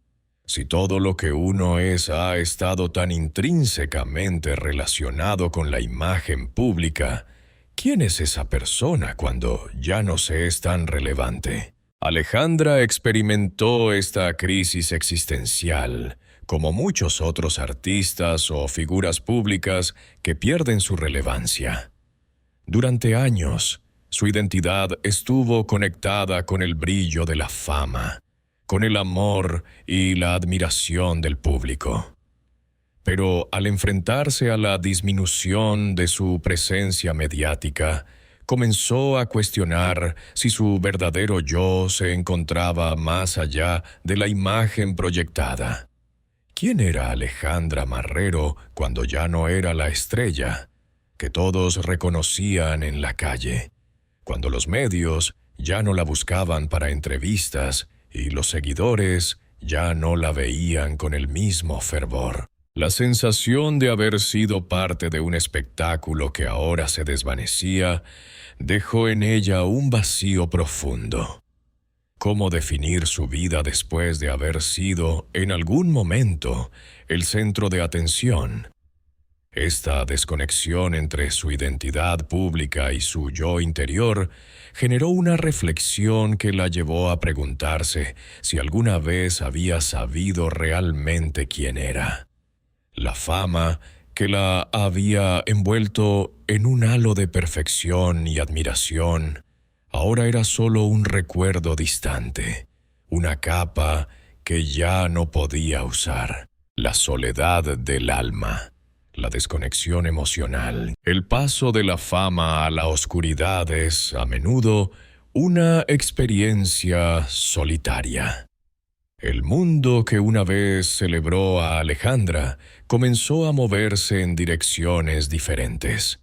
Si todo lo que uno es ha estado tan intrínsecamente relacionado con la imagen pública, ¿quién es esa persona cuando ya no se es tan relevante? Alejandra experimentó esta crisis existencial, como muchos otros artistas o figuras públicas que pierden su relevancia. Durante años, su identidad estuvo conectada con el brillo de la fama, con el amor y la admiración del público. Pero al enfrentarse a la disminución de su presencia mediática, comenzó a cuestionar si su verdadero yo se encontraba más allá de la imagen proyectada. ¿Quién era Alejandra Marrero cuando ya no era la estrella que todos reconocían en la calle? Cuando los medios ya no la buscaban para entrevistas y los seguidores ya no la veían con el mismo fervor. La sensación de haber sido parte de un espectáculo que ahora se desvanecía dejó en ella un vacío profundo. ¿Cómo definir su vida después de haber sido, en algún momento, el centro de atención? Esta desconexión entre su identidad pública y su yo interior generó una reflexión que la llevó a preguntarse si alguna vez había sabido realmente quién era. La fama que la había envuelto en un halo de perfección y admiración ahora era solo un recuerdo distante, una capa que ya no podía usar. La soledad del alma, la desconexión emocional, el paso de la fama a la oscuridad es, a menudo, una experiencia solitaria. El mundo que una vez celebró a Alejandra comenzó a moverse en direcciones diferentes.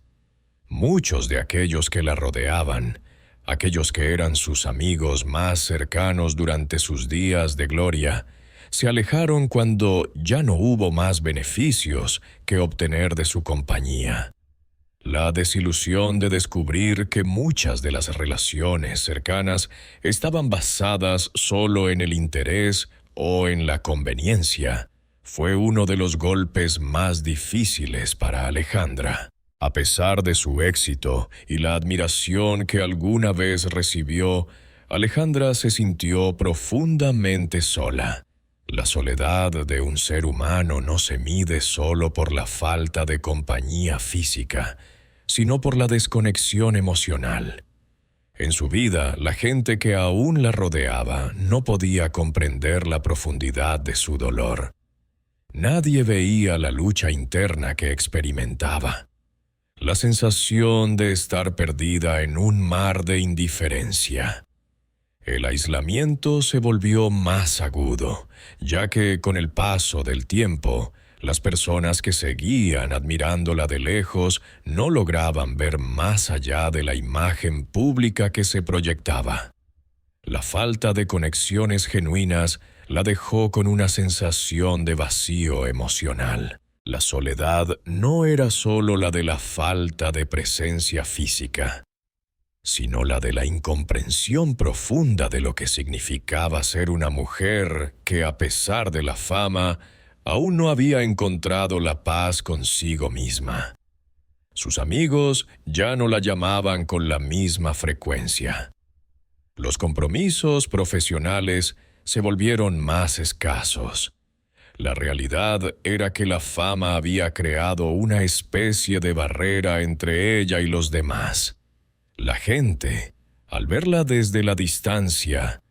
Muchos de aquellos que la rodeaban, aquellos que eran sus amigos más cercanos durante sus días de gloria, se alejaron cuando ya no hubo más beneficios que obtener de su compañía. La desilusión de descubrir que muchas de las relaciones cercanas estaban basadas solo en el interés o en la conveniencia fue uno de los golpes más difíciles para Alejandra. A pesar de su éxito y la admiración que alguna vez recibió, Alejandra se sintió profundamente sola. La soledad de un ser humano no se mide solo por la falta de compañía física, sino por la desconexión emocional. En su vida, la gente que aún la rodeaba no podía comprender la profundidad de su dolor. Nadie veía la lucha interna que experimentaba. La sensación de estar perdida en un mar de indiferencia. El aislamiento se volvió más agudo, ya que con el paso del tiempo, las personas que seguían admirándola de lejos no lograban ver más allá de la imagen pública que se proyectaba. La falta de conexiones genuinas la dejó con una sensación de vacío emocional. La soledad no era solo la de la falta de presencia física, sino la de la incomprensión profunda de lo que significaba ser una mujer que, a pesar de la fama, aún no había encontrado la paz consigo misma. Sus amigos ya no la llamaban con la misma frecuencia. Los compromisos profesionales se volvieron más escasos. La realidad era que la fama había creado una especie de barrera entre ella y los demás. La gente, al verla desde la distancia,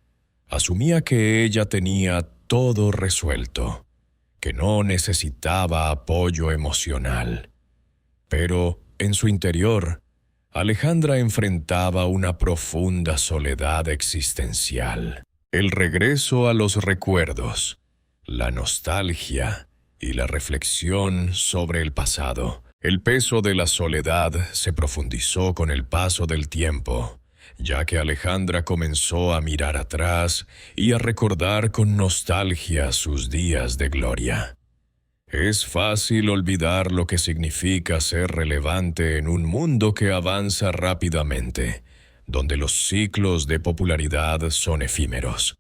asumía que ella tenía todo resuelto, que no necesitaba apoyo emocional. Pero, en su interior, Alejandra enfrentaba una profunda soledad existencial. El regreso a los recuerdos, la nostalgia y la reflexión sobre el pasado. El peso de la soledad se profundizó con el paso del tiempo, ya que Alejandra comenzó a mirar atrás y a recordar con nostalgia sus días de gloria. Es fácil olvidar lo que significa ser relevante en un mundo que avanza rápidamente, donde los ciclos de popularidad son efímeros.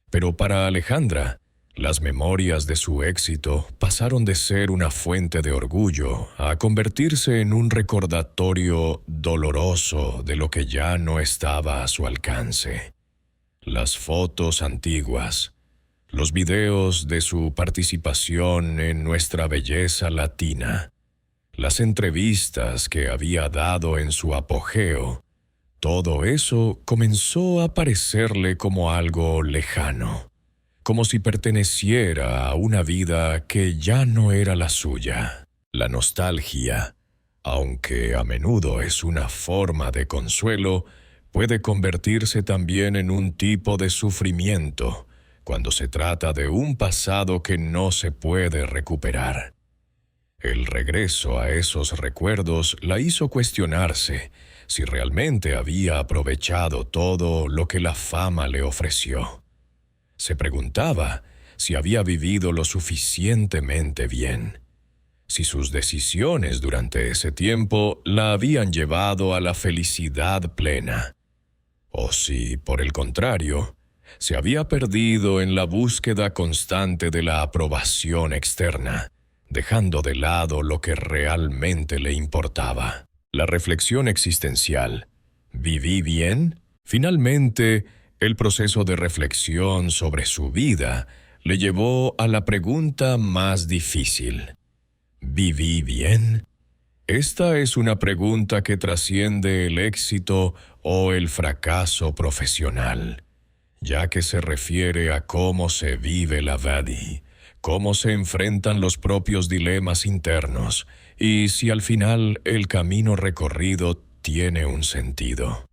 Pero para Alejandra, las memorias de su éxito pasaron de ser una fuente de orgullo a convertirse en un recordatorio doloroso de lo que ya no estaba a su alcance. Las fotos antiguas, los videos de su participación en Nuestra Belleza Latina, las entrevistas que había dado en su apogeo, todo eso comenzó a parecerle como algo lejano, como si perteneciera a una vida que ya no era la suya. La nostalgia, aunque a menudo es una forma de consuelo, puede convertirse también en un tipo de sufrimiento, cuando se trata de un pasado que no se puede recuperar. El regreso a esos recuerdos la hizo cuestionarse si realmente había aprovechado todo lo que la fama le ofreció. Se preguntaba si había vivido lo suficientemente bien, si sus decisiones durante ese tiempo la habían llevado a la felicidad plena, o si, por el contrario, se había perdido en la búsqueda constante de la aprobación externa, dejando de lado lo que realmente le importaba. La reflexión existencial, ¿viví bien? Finalmente, el proceso de reflexión sobre su vida le llevó a la pregunta más difícil. ¿Viví bien? Esta es una pregunta que trasciende el éxito o el fracaso profesional, ya que se refiere a cómo se vive la vida, cómo se enfrentan los propios dilemas internos y si al final el camino recorrido tiene un sentido.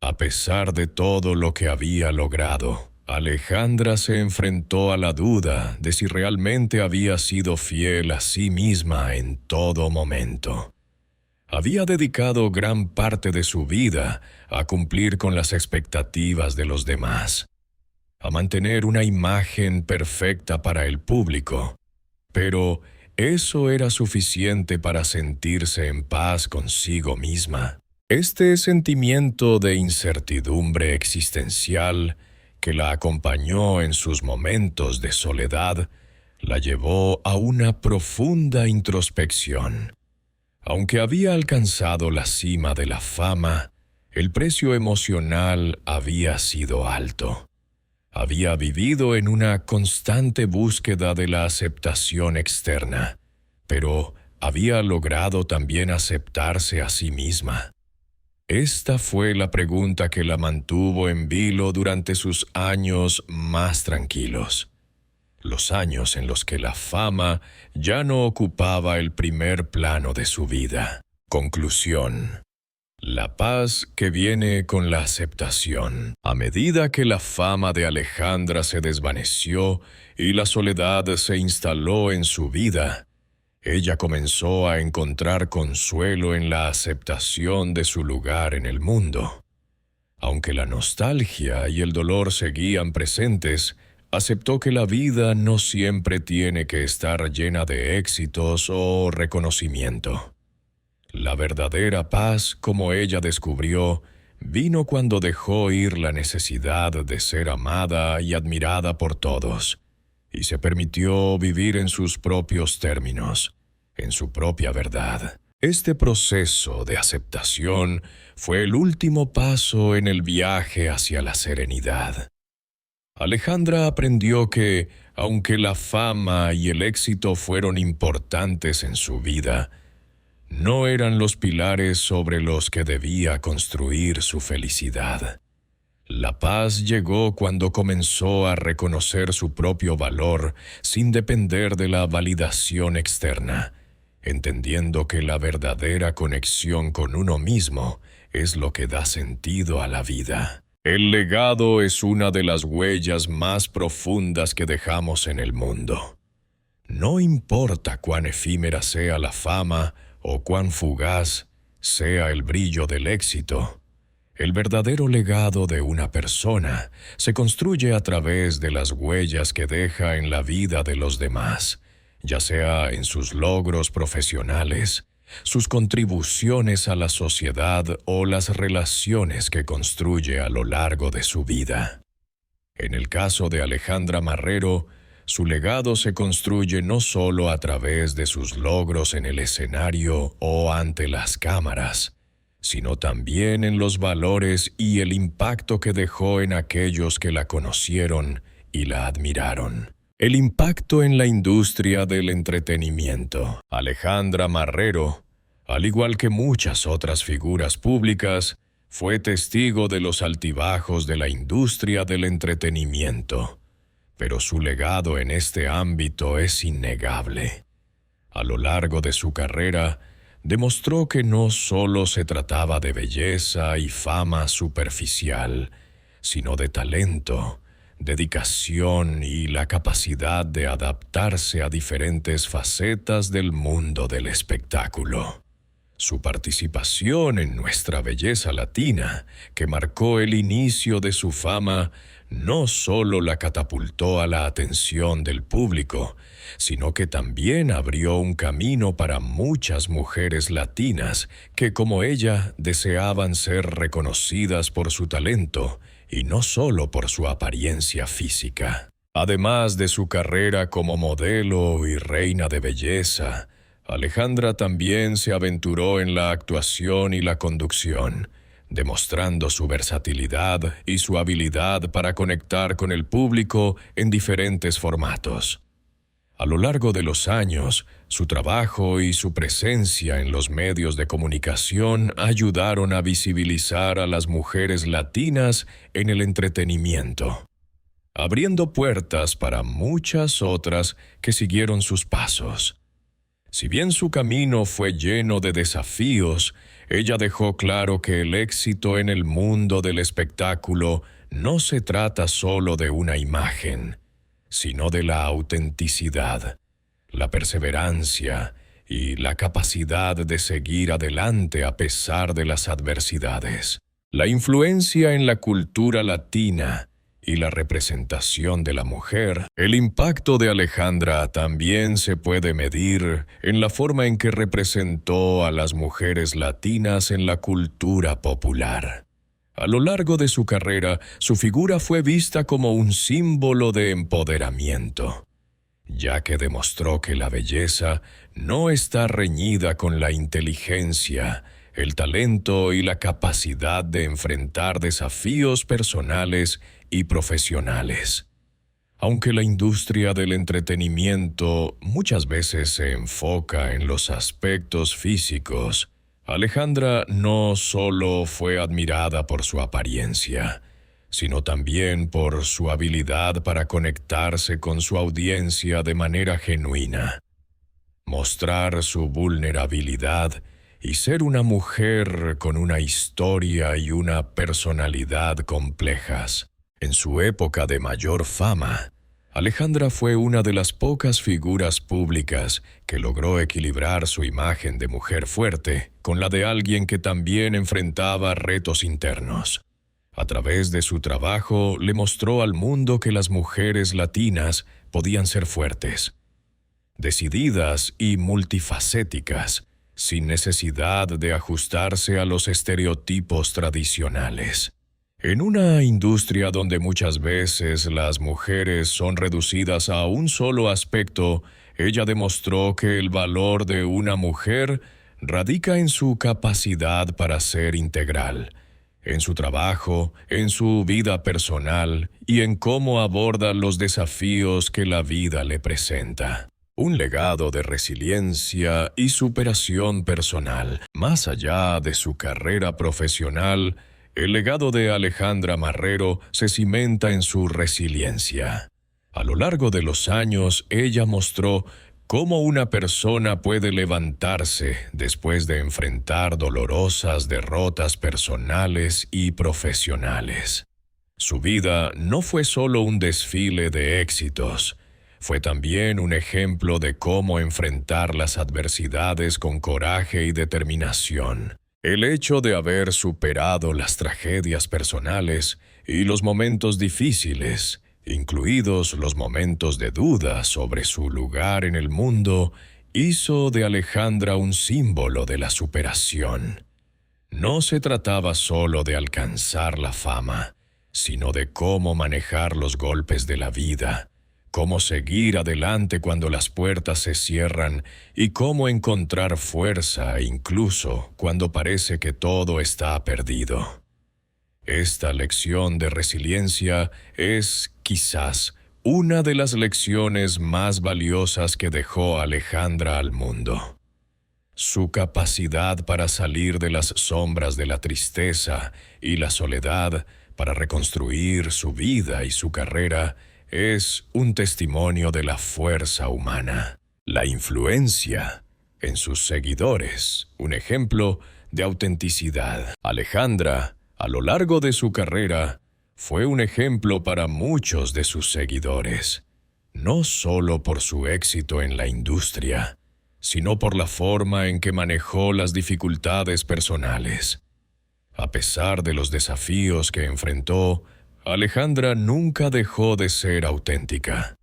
A pesar de todo lo que había logrado, Alejandra se enfrentó a la duda de si realmente había sido fiel a sí misma en todo momento. Había dedicado gran parte de su vida a cumplir con las expectativas de los demás, a mantener una imagen perfecta para el público, pero ¿eso era suficiente para sentirse en paz consigo misma? Este sentimiento de incertidumbre existencial que la acompañó en sus momentos de soledad la llevó a una profunda introspección. Aunque había alcanzado la cima de la fama, el precio emocional había sido alto. Había vivido en una constante búsqueda de la aceptación externa, pero había logrado también aceptarse a sí misma. Esta fue la pregunta que la mantuvo en vilo durante sus años más tranquilos. Los años en los que la fama ya no ocupaba el primer plano de su vida. Conclusión. La paz que viene con la aceptación. A medida que la fama de Alejandra se desvaneció y la soledad se instaló en su vida, ella comenzó a encontrar consuelo en la aceptación de su lugar en el mundo. Aunque la nostalgia y el dolor seguían presentes, aceptó que la vida no siempre tiene que estar llena de éxitos o reconocimiento. La verdadera paz, como ella descubrió, vino cuando dejó ir la necesidad de ser amada y admirada por todos, y se permitió vivir en sus propios términos, en su propia verdad. Este proceso de aceptación fue el último paso en el viaje hacia la serenidad. Alejandra aprendió que, aunque la fama y el éxito fueron importantes en su vida, no eran los pilares sobre los que debía construir su felicidad. La paz llegó cuando comenzó a reconocer su propio valor sin depender de la validación externa, entendiendo que la verdadera conexión con uno mismo es lo que da sentido a la vida. El legado es una de las huellas más profundas que dejamos en el mundo. No importa cuán efímera sea la fama o cuán fugaz sea el brillo del éxito, el verdadero legado de una persona se construye a través de las huellas que deja en la vida de los demás, ya sea en sus logros profesionales, sus contribuciones a la sociedad o las relaciones que construye a lo largo de su vida. En el caso de Alejandra Marrero, su legado se construye no solo a través de sus logros en el escenario o ante las cámaras, sino también en los valores y el impacto que dejó en aquellos que la conocieron y la admiraron. El impacto en la industria del entretenimiento. Alejandra Marrero, al igual que muchas otras figuras públicas, fue testigo de los altibajos de la industria del entretenimiento, pero su legado en este ámbito es innegable. A lo largo de su carrera, demostró que no solo se trataba de belleza y fama superficial, sino de talento, dedicación y la capacidad de adaptarse a diferentes facetas del mundo del espectáculo. Su participación en Nuestra Belleza Latina, que marcó el inicio de su fama, no solo la catapultó a la atención del público, sino que también abrió un camino para muchas mujeres latinas que, como ella, deseaban ser reconocidas por su talento y no solo por su apariencia física. Además de su carrera como modelo y reina de belleza, Alejandra también se aventuró en la actuación y la conducción, demostrando su versatilidad y su habilidad para conectar con el público en diferentes formatos. A lo largo de los años, su trabajo y su presencia en los medios de comunicación ayudaron a visibilizar a las mujeres latinas en el entretenimiento, abriendo puertas para muchas otras que siguieron sus pasos. Si bien su camino fue lleno de desafíos, ella dejó claro que el éxito en el mundo del espectáculo no se trata solo de una imagen, sino de la autenticidad, la perseverancia y la capacidad de seguir adelante a pesar de las adversidades. La influencia en la cultura latina y la representación de la mujer, el impacto de Alejandra también se puede medir en la forma en que representó a las mujeres latinas en la cultura popular. A lo largo de su carrera, su figura fue vista como un símbolo de empoderamiento, ya que demostró que la belleza no está reñida con la inteligencia, el talento y la capacidad de enfrentar desafíos personales y profesionales. Aunque la industria del entretenimiento muchas veces se enfoca en los aspectos físicos, Alejandra no solo fue admirada por su apariencia, sino también por su habilidad para conectarse con su audiencia de manera genuina, mostrar su vulnerabilidad y ser una mujer con una historia y una personalidad complejas. En su época de mayor fama, Alejandra fue una de las pocas figuras públicas que logró equilibrar su imagen de mujer fuerte con la de alguien que también enfrentaba retos internos. A través de su trabajo le mostró al mundo que las mujeres latinas podían ser fuertes, decididas y multifacéticas, sin necesidad de ajustarse a los estereotipos tradicionales. En una industria donde muchas veces las mujeres son reducidas a un solo aspecto, ella demostró que el valor de una mujer radica en su capacidad para ser integral, en su trabajo, en su vida personal y en cómo aborda los desafíos que la vida le presenta. Un legado de resiliencia y superación personal. Más allá de su carrera profesional, el legado de Alejandra Marrero se cimenta en su resiliencia. A lo largo de los años, ella mostró cómo una persona puede levantarse después de enfrentar dolorosas derrotas personales y profesionales. Su vida no fue solo un desfile de éxitos, fue también un ejemplo de cómo enfrentar las adversidades con coraje y determinación. El hecho de haber superado las tragedias personales y los momentos difíciles, incluidos los momentos de duda sobre su lugar en el mundo, hizo de Alejandra un símbolo de la superación. No se trataba solo de alcanzar la fama, sino de cómo manejar los golpes de la vida, cómo seguir adelante cuando las puertas se cierran y cómo encontrar fuerza incluso cuando parece que todo está perdido. Esta lección de resiliencia es, quizás, una de las lecciones más valiosas que dejó Alejandra al mundo. Su capacidad para salir de las sombras de la tristeza y la soledad para reconstruir su vida y su carrera es un testimonio de la fuerza humana. La influencia en sus seguidores, un ejemplo de autenticidad. Alejandra, a lo largo de su carrera, fue un ejemplo para muchos de sus seguidores, no solo por su éxito en la industria, sino por la forma en que manejó las dificultades personales. A pesar de los desafíos que enfrentó, Alejandra nunca dejó de ser auténtica.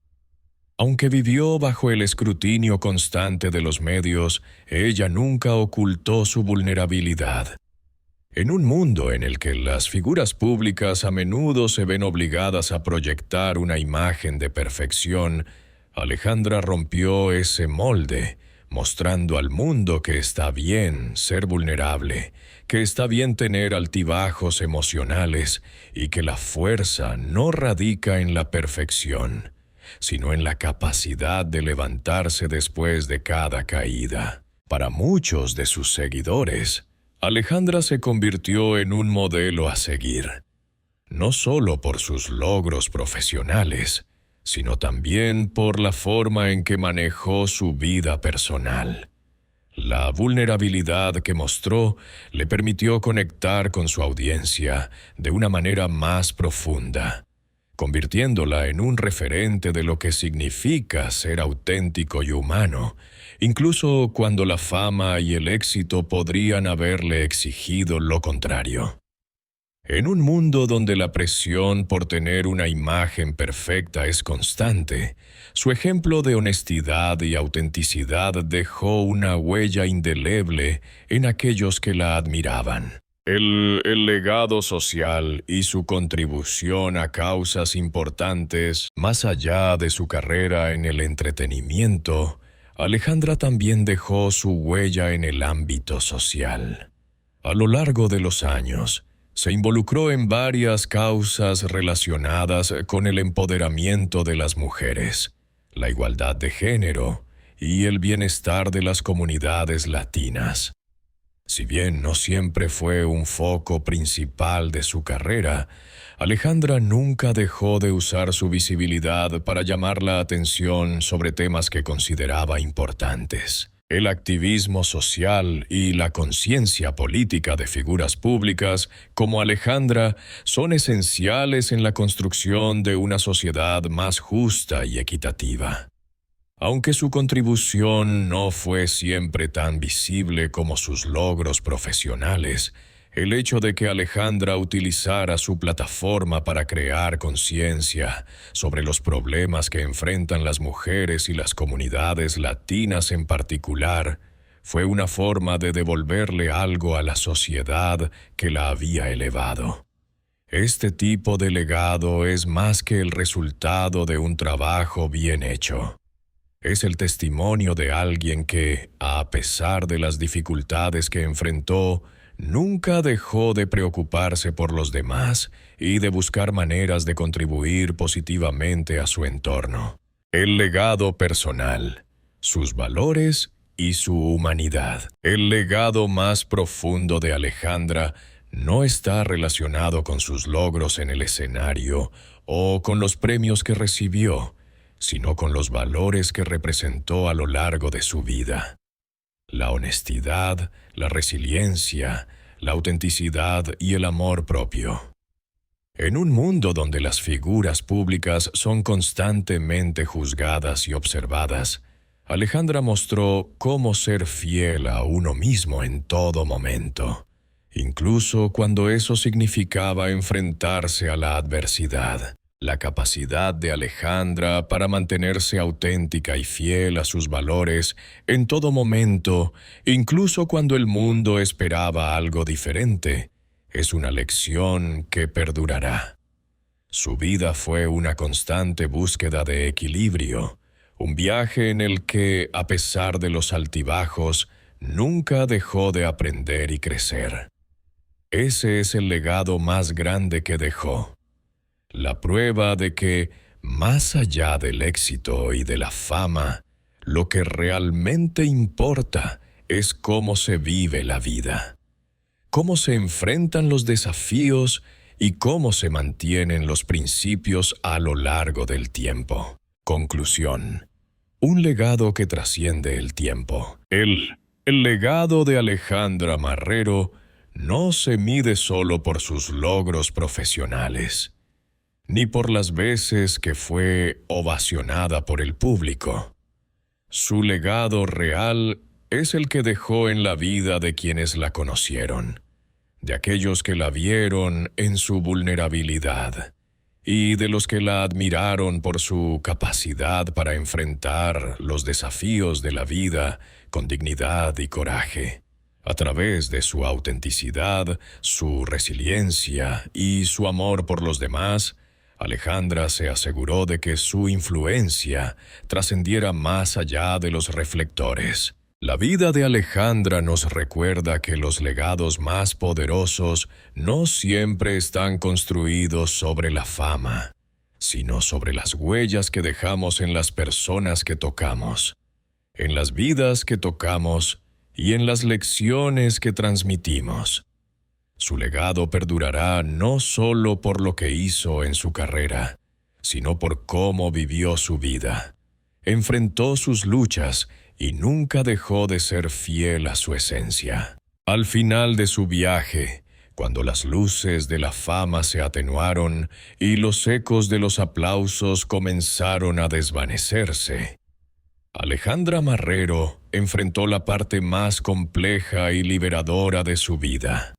Aunque vivió bajo el escrutinio constante de los medios, ella nunca ocultó su vulnerabilidad. En un mundo en el que las figuras públicas a menudo se ven obligadas a proyectar una imagen de perfección, Alejandra rompió ese molde, mostrando al mundo que está bien ser vulnerable, que está bien tener altibajos emocionales y que la fuerza no radica en la perfección, sino en la capacidad de levantarse después de cada caída. Para muchos de sus seguidores, Alejandra se convirtió en un modelo a seguir, no solo por sus logros profesionales, sino también por la forma en que manejó su vida personal. La vulnerabilidad que mostró le permitió conectar con su audiencia de una manera más profunda, convirtiéndola en un referente de lo que significa ser auténtico y humano, incluso cuando la fama y el éxito podrían haberle exigido lo contrario. En un mundo donde la presión por tener una imagen perfecta es constante, su ejemplo de honestidad y autenticidad dejó una huella indeleble en aquellos que la admiraban. El legado social y su contribución a causas importantes, más allá de su carrera en el entretenimiento, Alejandra también dejó su huella en el ámbito social. A lo largo de los años, se involucró en varias causas relacionadas con el empoderamiento de las mujeres, la igualdad de género y el bienestar de las comunidades latinas. Si bien no siempre fue un foco principal de su carrera, Alejandra nunca dejó de usar su visibilidad para llamar la atención sobre temas que consideraba importantes. El activismo social y la conciencia política de figuras públicas como Alejandra son esenciales en la construcción de una sociedad más justa y equitativa. Aunque su contribución no fue siempre tan visible como sus logros profesionales, el hecho de que Alejandra utilizara su plataforma para crear conciencia sobre los problemas que enfrentan las mujeres y las comunidades latinas en particular, fue una forma de devolverle algo a la sociedad que la había elevado. Este tipo de legado es más que el resultado de un trabajo bien hecho. Es el testimonio de alguien que, a pesar de las dificultades que enfrentó, nunca dejó de preocuparse por los demás y de buscar maneras de contribuir positivamente a su entorno. El legado personal, sus valores y su humanidad. El legado más profundo de Alejandra no está relacionado con sus logros en el escenario o con los premios que recibió, sino con los valores que representó a lo largo de su vida. La honestidad, la resiliencia, la autenticidad y el amor propio. En un mundo donde las figuras públicas son constantemente juzgadas y observadas, Alejandra mostró cómo ser fiel a uno mismo en todo momento, incluso cuando eso significaba enfrentarse a la adversidad. La capacidad de Alejandra para mantenerse auténtica y fiel a sus valores en todo momento, incluso cuando el mundo esperaba algo diferente, es una lección que perdurará. Su vida fue una constante búsqueda de equilibrio, un viaje en el que, a pesar de los altibajos, nunca dejó de aprender y crecer. Ese es el legado más grande que dejó. La prueba de que, más allá del éxito y de la fama, lo que realmente importa es cómo se vive la vida, cómo se enfrentan los desafíos y cómo se mantienen los principios a lo largo del tiempo. Conclusión. Un legado que trasciende el tiempo. El legado de Alejandra Marrero no se mide solo por sus logros profesionales, ni por las veces que fue ovacionada por el público. Su legado real es el que dejó en la vida de quienes la conocieron, de aquellos que la vieron en su vulnerabilidad, y de los que la admiraron por su capacidad para enfrentar los desafíos de la vida con dignidad y coraje. A través de su autenticidad, su resiliencia y su amor por los demás, Alejandra se aseguró de que su influencia trascendiera más allá de los reflectores. La vida de Alejandra nos recuerda que los legados más poderosos no siempre están construidos sobre la fama, sino sobre las huellas que dejamos en las personas que tocamos, en las vidas que tocamos y en las lecciones que transmitimos. Su legado perdurará no solo por lo que hizo en su carrera, sino por cómo vivió su vida. Enfrentó sus luchas y nunca dejó de ser fiel a su esencia. Al final de su viaje, cuando las luces de la fama se atenuaron y los ecos de los aplausos comenzaron a desvanecerse, Alejandra Marrero enfrentó la parte más compleja y liberadora de su vida: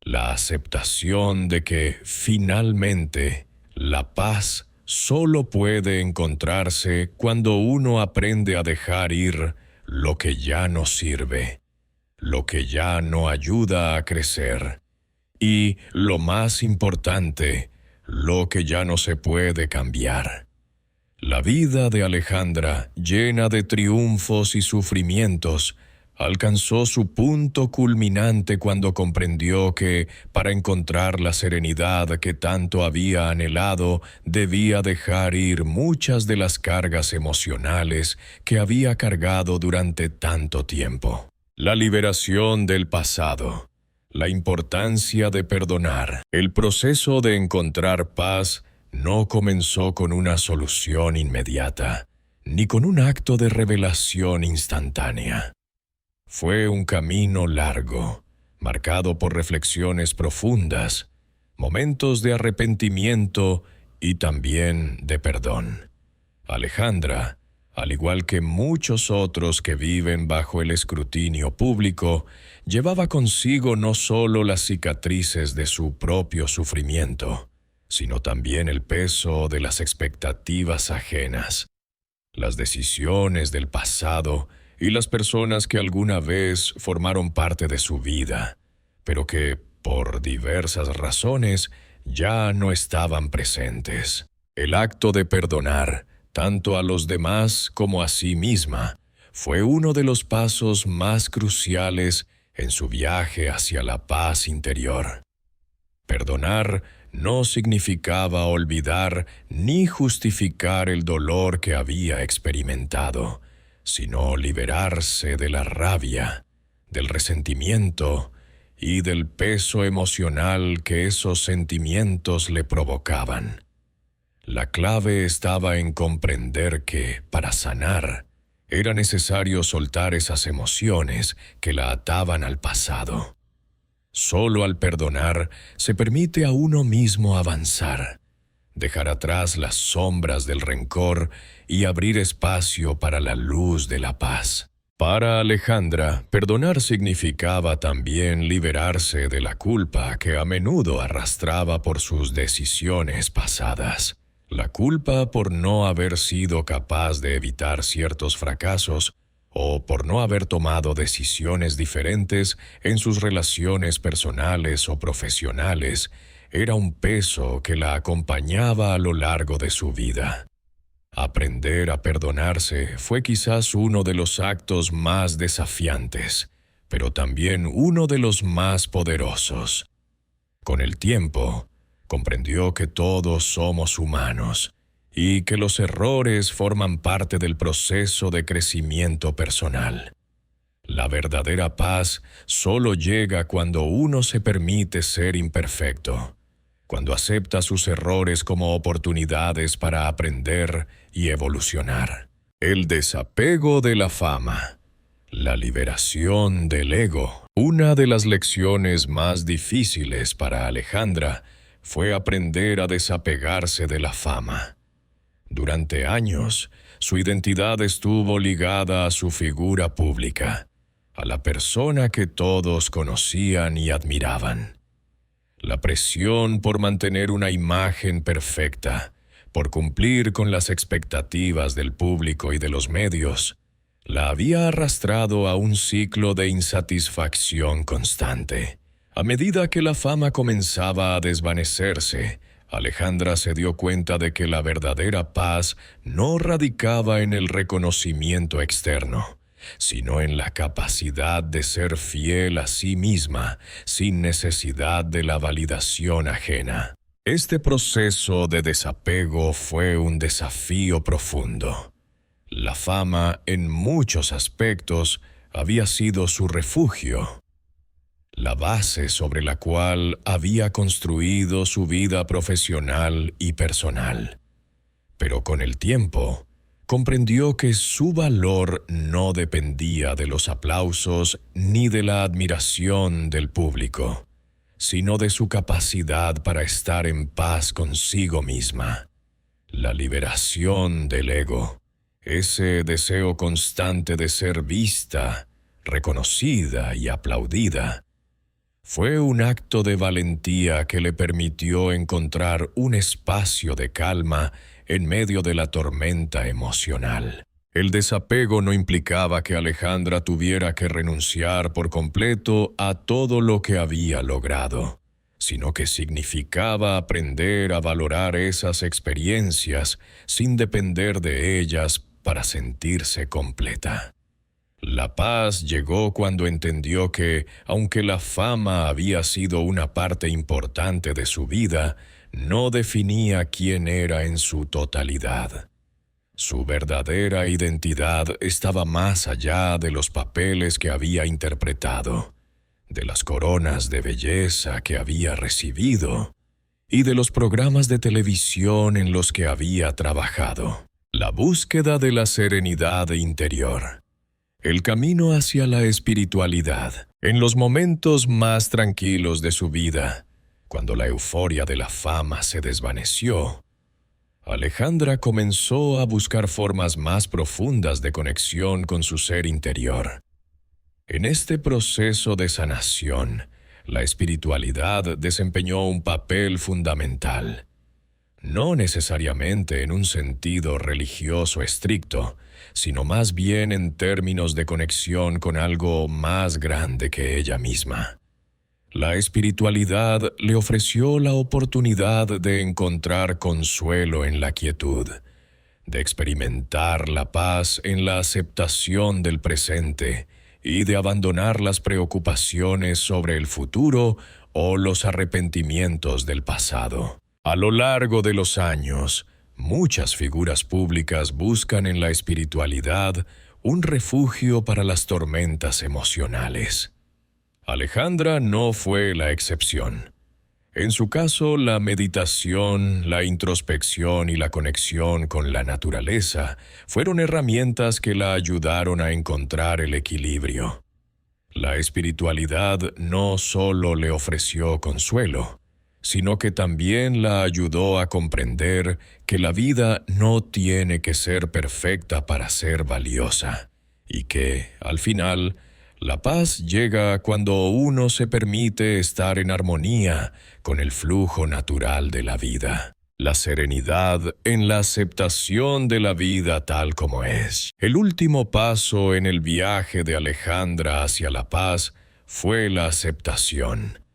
la aceptación de que, finalmente, la paz solo puede encontrarse cuando uno aprende a dejar ir lo que ya no sirve, lo que ya no ayuda a crecer, y, lo más importante, lo que ya no se puede cambiar. La vida de Alejandra, llena de triunfos y sufrimientos, alcanzó su punto culminante cuando comprendió que, para encontrar la serenidad que tanto había anhelado, debía dejar ir muchas de las cargas emocionales que había cargado durante tanto tiempo. La liberación del pasado, la importancia de perdonar, el proceso de encontrar paz no comenzó con una solución inmediata, ni con un acto de revelación instantánea. Fue un camino largo, marcado por reflexiones profundas, momentos de arrepentimiento y también de perdón. Alejandra, al igual que muchos otros que viven bajo el escrutinio público, llevaba consigo no solo las cicatrices de su propio sufrimiento, sino también el peso de las expectativas ajenas, las decisiones del pasado y las personas que alguna vez formaron parte de su vida, pero que, por diversas razones, ya no estaban presentes. El acto de perdonar, tanto a los demás como a sí misma, fue uno de los pasos más cruciales en su viaje hacia la paz interior. Perdonar no significaba olvidar ni justificar el dolor que había experimentado, sino liberarse de la rabia, del resentimiento y del peso emocional que esos sentimientos le provocaban. La clave estaba en comprender que, para sanar, era necesario soltar esas emociones que la ataban al pasado. Solo al perdonar se permite a uno mismo avanzar, dejar atrás las sombras del rencor y abrir espacio para la luz de la paz. Para Alejandra, perdonar significaba también liberarse de la culpa que a menudo arrastraba por sus decisiones pasadas. La culpa por no haber sido capaz de evitar ciertos fracasos o por no haber tomado decisiones diferentes en sus relaciones personales o profesionales era un peso que la acompañaba a lo largo de su vida. Aprender a perdonarse fue quizás uno de los actos más desafiantes, pero también uno de los más poderosos. Con el tiempo, comprendió que todos somos humanos y que los errores forman parte del proceso de crecimiento personal. La verdadera paz solo llega cuando uno se permite ser imperfecto, cuando acepta sus errores como oportunidades para aprender y evolucionar. El desapego de la fama, la liberación del ego. Una de las lecciones más difíciles para Alejandra fue aprender a desapegarse de la fama. Durante años, su identidad estuvo ligada a su figura pública, a la persona que todos conocían y admiraban. La presión por mantener una imagen perfecta, por cumplir con las expectativas del público y de los medios, la había arrastrado a un ciclo de insatisfacción constante. A medida que la fama comenzaba a desvanecerse, Alejandra se dio cuenta de que la verdadera paz no radicaba en el reconocimiento externo, sino en la capacidad de ser fiel a sí misma sin necesidad de la validación ajena. Este proceso de desapego fue un desafío profundo. La fama, en muchos aspectos, había sido su refugio, la base sobre la cual había construido su vida profesional y personal. Pero con el tiempo, comprendió que su valor no dependía de los aplausos ni de la admiración del público, sino de su capacidad para estar en paz consigo misma. La liberación del ego, ese deseo constante de ser vista, reconocida y aplaudida, fue un acto de valentía que le permitió encontrar un espacio de calma en medio de la tormenta emocional. El desapego no implicaba que Alejandra tuviera que renunciar por completo a todo lo que había logrado, sino que significaba aprender a valorar esas experiencias sin depender de ellas para sentirse completa. La paz llegó cuando entendió que, aunque la fama había sido una parte importante de su vida, no definía quién era en su totalidad. Su verdadera identidad estaba más allá de los papeles que había interpretado, de las coronas de belleza que había recibido y de los programas de televisión en los que había trabajado. La búsqueda de la serenidad interior. El camino hacia la espiritualidad. En los momentos más tranquilos de su vida, cuando la euforia de la fama se desvaneció, Alejandra comenzó a buscar formas más profundas de conexión con su ser interior. En este proceso de sanación, la espiritualidad desempeñó un papel fundamental. No necesariamente en un sentido religioso estricto, sino más bien en términos de conexión con algo más grande que ella misma. La espiritualidad le ofreció la oportunidad de encontrar consuelo en la quietud, de experimentar la paz en la aceptación del presente y de abandonar las preocupaciones sobre el futuro o los arrepentimientos del pasado. A lo largo de los años, muchas figuras públicas buscan en la espiritualidad un refugio para las tormentas emocionales. Alejandra no fue la excepción. En su caso, la meditación, la introspección y la conexión con la naturaleza fueron herramientas que la ayudaron a encontrar el equilibrio. La espiritualidad no solo le ofreció consuelo, sino que también la ayudó a comprender que la vida no tiene que ser perfecta para ser valiosa, y que, al final, la paz llega cuando uno se permite estar en armonía con el flujo natural de la vida. La serenidad en la aceptación de la vida tal como es. El último paso en el viaje de Alejandra hacia la paz fue la aceptación.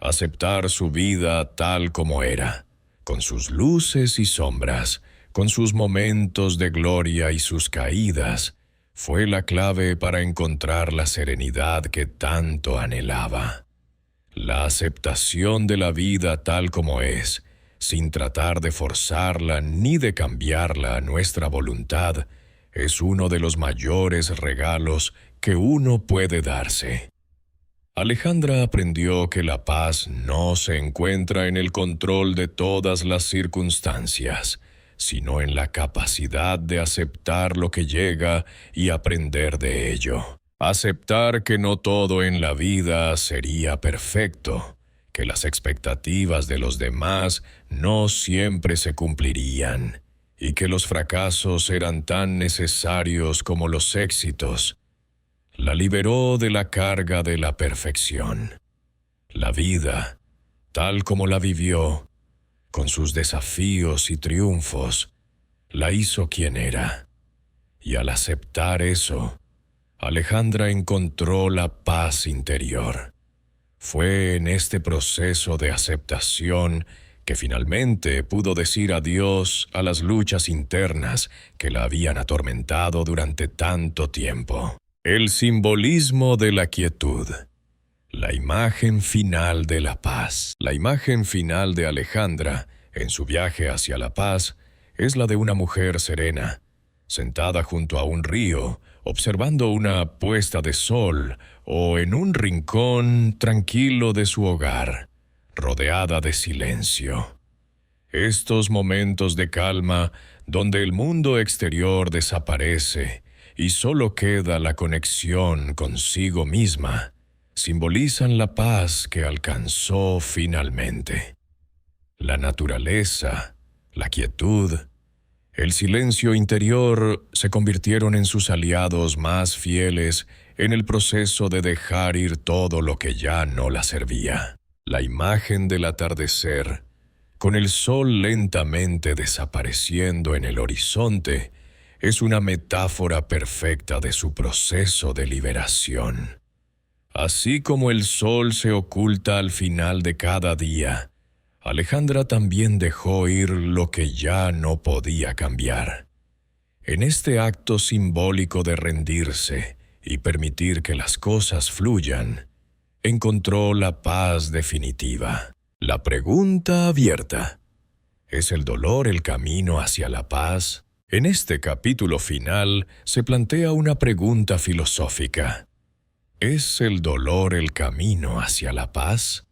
Aceptar su vida tal como era, con sus luces y sombras, con sus momentos de gloria y sus caídas, fue la clave para encontrar la serenidad que tanto anhelaba. La aceptación de la vida tal como es, sin tratar de forzarla ni de cambiarla a nuestra voluntad, es uno de los mayores regalos que uno puede darse. Alejandra aprendió que la paz no se encuentra en el control de todas las circunstancias, sino en la capacidad de aceptar lo que llega y aprender de ello. Aceptar que no todo en la vida sería perfecto, que las expectativas de los demás no siempre se cumplirían, y que los fracasos eran tan necesarios como los éxitos. La liberó de la carga de la perfección. La vida, tal como la vivió, con sus desafíos y triunfos, la hizo quien era. Y al aceptar eso, Alejandra encontró la paz interior. Fue en este proceso de aceptación que finalmente pudo decir adiós a las luchas internas que la habían atormentado durante tanto tiempo. El simbolismo de la quietud. La imagen final de la paz. La imagen final de Alejandra, en su viaje hacia la paz, es la de una mujer serena, sentada junto a un río, observando una puesta de sol, o en un rincón tranquilo de su hogar, rodeada de silencio. Estos momentos de calma, donde el mundo exterior desaparece y solo queda la conexión consigo misma, simbolizan la paz que alcanzó finalmente. La naturaleza, la quietud, el silencio interior se convirtieron en sus aliados más fieles en el proceso de dejar ir todo lo que ya no la servía. La imagen del atardecer, con el sol lentamente desapareciendo en el horizonte, es una metáfora perfecta de su proceso de liberación. Así como el sol se oculta al final de cada día, Alejandra también dejó ir lo que ya no podía cambiar. En este acto simbólico de rendirse y permitir que las cosas fluyan, encontró la paz definitiva. La pregunta abierta: ¿es el dolor el camino hacia la paz? En este capítulo final se plantea una pregunta filosófica. ¿Es el dolor el camino hacia la paz?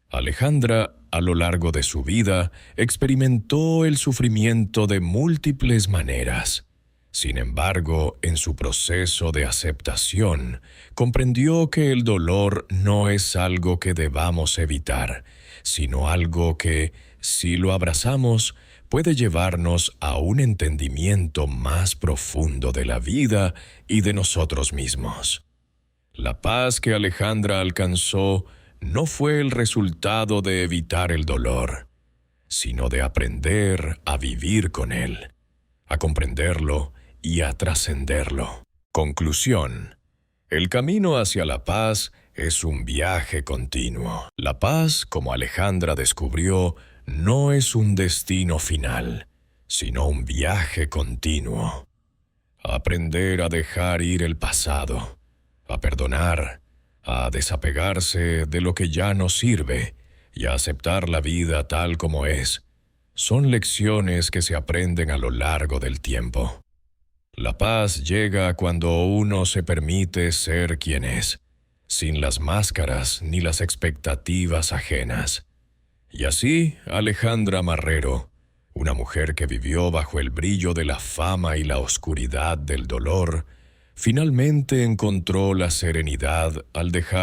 Alejandra, a lo largo de su vida, experimentó el sufrimiento de múltiples maneras. Sin embargo, en su proceso de aceptación, comprendió que el dolor no es algo que debamos evitar, sino algo que, si lo abrazamos, puede llevarnos a un entendimiento más profundo de la vida y de nosotros mismos. La paz que Alejandra alcanzó no fue el resultado de evitar el dolor, sino de aprender a vivir con él, a comprenderlo y a trascenderlo. Conclusión: el camino hacia la paz es un viaje continuo. La paz, como Alejandra descubrió, no es un destino final, sino un viaje continuo. Aprender a dejar ir el pasado, a perdonar, a desapegarse de lo que ya no sirve y a aceptar la vida tal como es, son lecciones que se aprenden a lo largo del tiempo. La paz llega cuando uno se permite ser quien es, sin las máscaras ni las expectativas ajenas. Y así, Alejandra Marrero, una mujer que vivió bajo el brillo de la fama y la oscuridad del dolor, finalmente encontró la serenidad al dejar